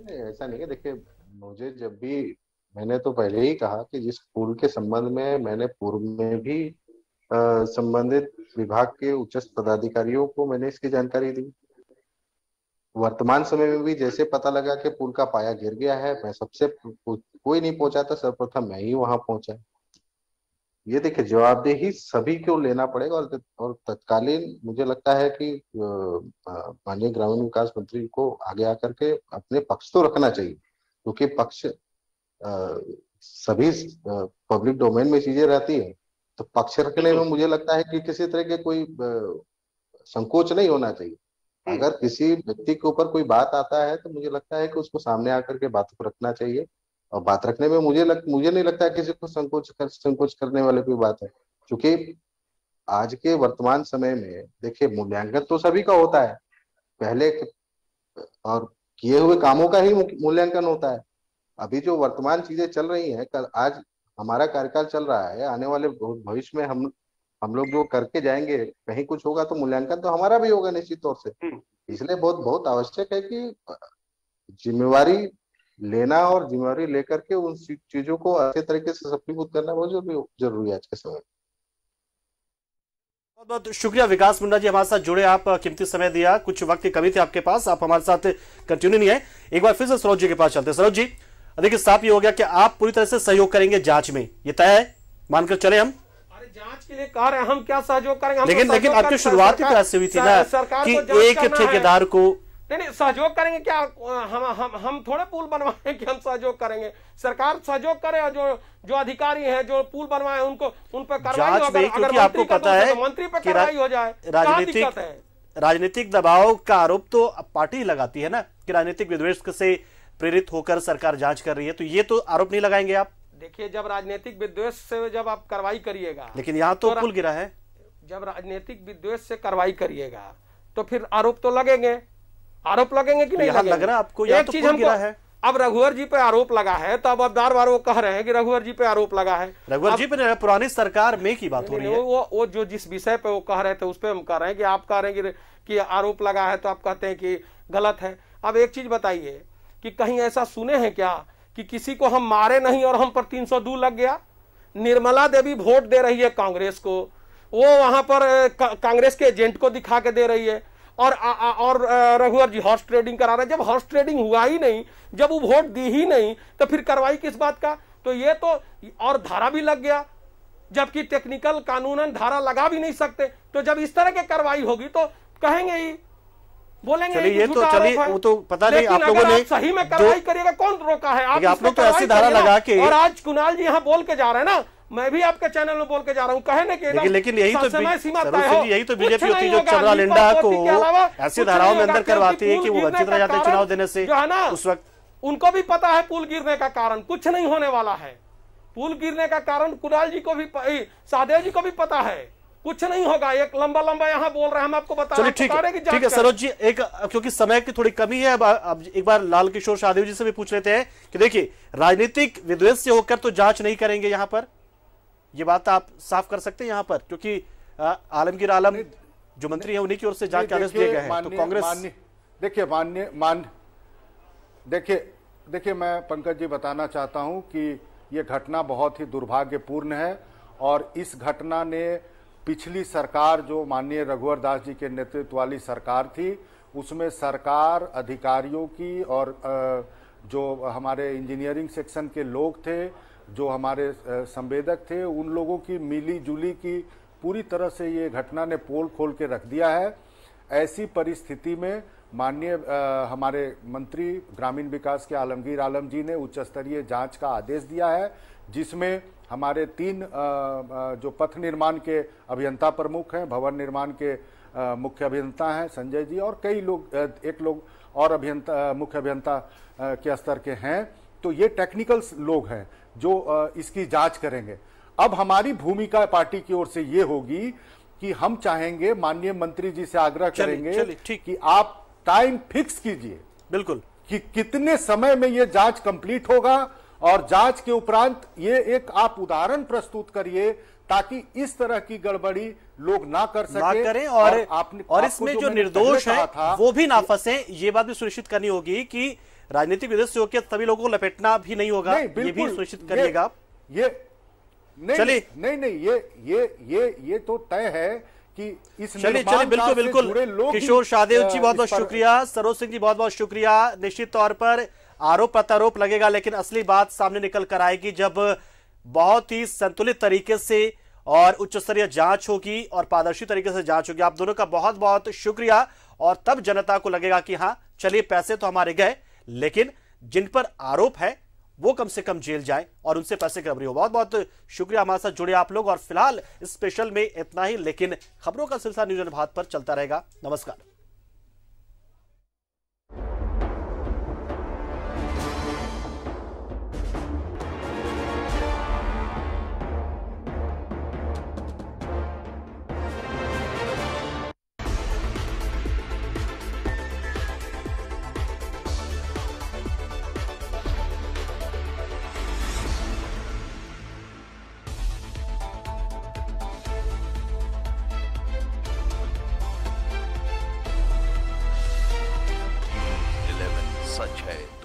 नहीं, ऐसा नहीं है। देखिए, मुझे जब भी, मैंने तो पहले ही कहा कि जिस पुल के संबंध में मैंने पूर्व में भी संबंधित विभाग के उच्च पदाधिकारियों को मैंने इसकी जानकारी दी। वर्तमान समय में भी जैसे पता लगा कि पुल का पाया गिर गया है, मैं सबसे, कोई नहीं पहुंचा था, सर्वप्रथम मैं ही वहां पहुंचा। ये देखिए, जवाबदेही सभी को लेना पड़ेगा और तत्कालीन मुझे लगता है कि माननीय ग्रामीण विकास मंत्री को आगे आकर के अपने पक्ष तो रखना चाहिए, क्योंकि पक्ष सभी पब्लिक डोमेन में चीजें रहती है, तो पक्ष रखने में मुझे लगता है कि किसी तरह के कोई संकोच नहीं होना चाहिए। अगर किसी व्यक्ति के ऊपर कोई बात आता है तो मुझे लगता है कि उसको सामने आकर के बात को रखना चाहिए, और बात रखने में मुझे नहीं लगता है किसी को संकोच करने वाली कोई बात है। क्योंकि आज के वर्तमान समय में देखिए, मूल्यांकन तो सभी का होता है, पहले और किए हुए कामों का ही मूल्यांकन होता है। अभी जो वर्तमान चीजें चल रही हैं, कल आज हमारा कार्यकाल चल रहा है, आने वाले भविष्य में हम लोग जो करके जाएंगे, कहीं कुछ होगा तो मूल्यांकन तो हमारा भी होगा निश्चित तौर से। इसलिए बहुत आवश्यक है कि जिम्मेवारी लेना और जिम्मेवारी लेकर के उन चीजों को अच्छे तरीके से सफलीभूत करना बहुत जरूरी है आज के समय में। बहुत बहुत शुक्रिया विकास मुंडा जी, हमारे साथ जुड़े, आप कीमती समय दिया, कुछ वक्त की कमी थी आपके पास, आप हमारे साथ कंटिन्यू नहीं है। एक बार फिर से सरोज जी के पास चलते हैं। सरोज जी, देखिए साफ ये हो गया कि आप पूरी तरह से सहयोग करेंगे जांच में, ये तय है, मानकर चले हम? जांच के लिए कह रहे हैं, हम क्या सहयोग करेंगे? लेकिन आपकी शुरुआत ही ऐसी हुई थी ना कि एक ठेकेदार को नहीं सहयोग करेंगे क्या? हम थोड़े पुल बनवाएं कि हम सहयोग करेंगे? सरकार सहयोग करे और जो अधिकारी हैं जो पुल बनवाए उनको उन पर कार्रवाई हो। क्योंकि आपको पता है मंत्री पर कार्रवाई हो जाए, राजनीतिक दबाव का आरोप तो पार्टी लगाती है ना कि राजनीतिक विद्वेष से प्रेरित होकर सरकार जांच कर रही है, तो ये तो आरोप नहीं लगाएंगे आप? देखिए, जब राजनीतिक विद्वेष से जब आप कार्रवाई करिएगा, लेकिन यहाँ तो पुल गिरा है, जब राजनीतिक विद्वेष से कार्रवाई करिएगा तो फिर आरोप तो लगेंगे, आरोप लगेंगे कि नहीं लगेंगे? लग रहा है आपको? एक चीज हमको है, अब रघुवर जी पे आरोप लगा है, तो अब बार वो कह रहे हैं कि रघुवर जी पे आरोप लगा है। रघुवर जी पे पुरानी सरकार में की बात हो रही है। वो जो जिस विषय पे वो कह रहे थे उस पे हम कह रहे हैं कि आप कह रहे हैं कि आरोप लगा है, तो आप कहते हैं कि गलत है। अब एक चीज बताइए कि कहीं ऐसा सुने हैं क्या कि किसी को हम मारे नहीं और हम पर 302 लग गया? निर्मला देवी वोट दे रही है कांग्रेस को, वो वहां पर कांग्रेस के एजेंट को दिखा के दे रही है, और रघुवर जी हॉर्स ट्रेडिंग करा रहे हैं। जब हॉर्स ट्रेडिंग हुआ ही नहीं, जब वो वोट दी ही नहीं, तो फिर कार्रवाई किस बात का? तो ये तो, और धारा भी लग गया, जबकि टेक्निकल कानूनन धारा लगा भी नहीं सकते। तो जब इस तरह की कार्रवाई होगी तो कहेंगे ही, बोलेंगे ये तो चलिए, वो तो पता नहीं आप लोगों ने सही में कार्रवाई करिएगा, कौन रोका है? आप लोग तो ऐसी धारा लगा के, और आज कुणाल जी यहाँ बोल के जा रहे हैं ना, मैं भी आपके चैनल में बोल के जा रहा हूँ, कहे ना कि लेकिन यही तो समय सीमा तय हो। यही तो बीजेपी होती है जो चंद्रा लिंडा को ऐसी धाराओं में अंदर करवाती है कि वो वंचित रह जाते हैं चुनाव देने से। जो है ना, उस वक्त उनको भी पता है पुल गिरने का कारण कुछ नहीं होने वाला है। पुल गिरने का कारण कुणाल जी को भी, सादेव जी को भी पता है कुछ नहीं होगा। एक लंबा लंबा यहाँ बोल रहे हैं, हम आपको बता रहे हैं। ठीक है सरोज जी, एक क्योंकि समय की थोड़ी कमी है, अब एक बार लाल किशोर शाहदेव जी से भी पूछ लेते हैं कि देखिए, राजनीतिक विद्वेष से होकर तो जांच नहीं करेंगे यहाँ पर, ये बात आप साफ कर सकते हैं यहाँ पर, क्योंकि आलमगीर आलम जो मंत्री है उन्हीं की ओर से जांच के आदेश दिए गए हैं, तो कांग्रेस देखिए मैं पंकज जी बताना चाहता हूं कि यह घटना बहुत ही दुर्भाग्यपूर्ण है और इस घटना ने पिछली सरकार जो माननीय रघुवर दास जी के नेतृत्व वाली सरकार थी, उसमें सरकार अधिकारियों की और जो हमारे इंजीनियरिंग सेक्शन के लोग थे, जो हमारे संवेदक थे, उन लोगों की मिली जुली की पूरी तरह से ये घटना ने पोल खोल के रख दिया है। ऐसी परिस्थिति में माननीय हमारे मंत्री ग्रामीण विकास के आलमगीर आलम जी ने उच्च स्तरीय जांच का आदेश दिया है, जिसमें हमारे 3 जो पथ निर्माण के अभियंता प्रमुख हैं, भवन निर्माण के मुख्य अभियंता हैं संजय जी, और कई लोग, एक लोग और अभियंता, मुख्य अभियंता के स्तर के हैं। तो ये टेक्निकल लोग हैं जो इसकी जांच करेंगे। अब हमारी भूमिका पार्टी की ओर से ये होगी कि हम चाहेंगे, माननीय मंत्री जी से आग्रह करेंगे कि आप टाइम फिक्स कीजिए, बिल्कुल, कि कितने समय में ये जांच कंप्लीट होगा, और जांच के उपरांत ये एक आप उदाहरण प्रस्तुत करिए ताकि इस तरह की गड़बड़ी लोग ना कर सके, ना करें, और इसमें जो निर्दोष है वो भी ना फंसे। ये बात भी सुनिश्चित करनी होगी कि राजनीतिक विदेश से होकर सभी लोगों को लपेटना भी नहीं होगा, ये भी सुनिश्चित करिएगा आप। चलिए ये तो तय है कि इस चलिए बिल्कुल किशोर शाहदेव जी बहुत बहुत शुक्रिया, सरोज सिंह जी बहुत बहुत शुक्रिया। निश्चित तौर पर आरोप प्रत्यारोप लगेगा, लेकिन असली बात सामने निकल कर आएगी जब बहुत ही संतुलित तरीके से और उच्च स्तरीय जांच होगी और पारदर्शी तरीके से जांच होगी। आप दोनों का बहुत बहुत शुक्रिया, और तब जनता को लगेगा कि हाँ चलिए, पैसे तो हमारे गए, लेकिन जिन पर आरोप है वो कम से कम जेल जाए और उनसे पैसे रिकवरी हो। बहुत बहुत शुक्रिया हमारे साथ जुड़े आप लोग, और फिलहाल स्पेशल में इतना ही, लेकिन खबरों का सिलसिला न्यूज़ भारत पर चलता रहेगा। नमस्कार। सच है।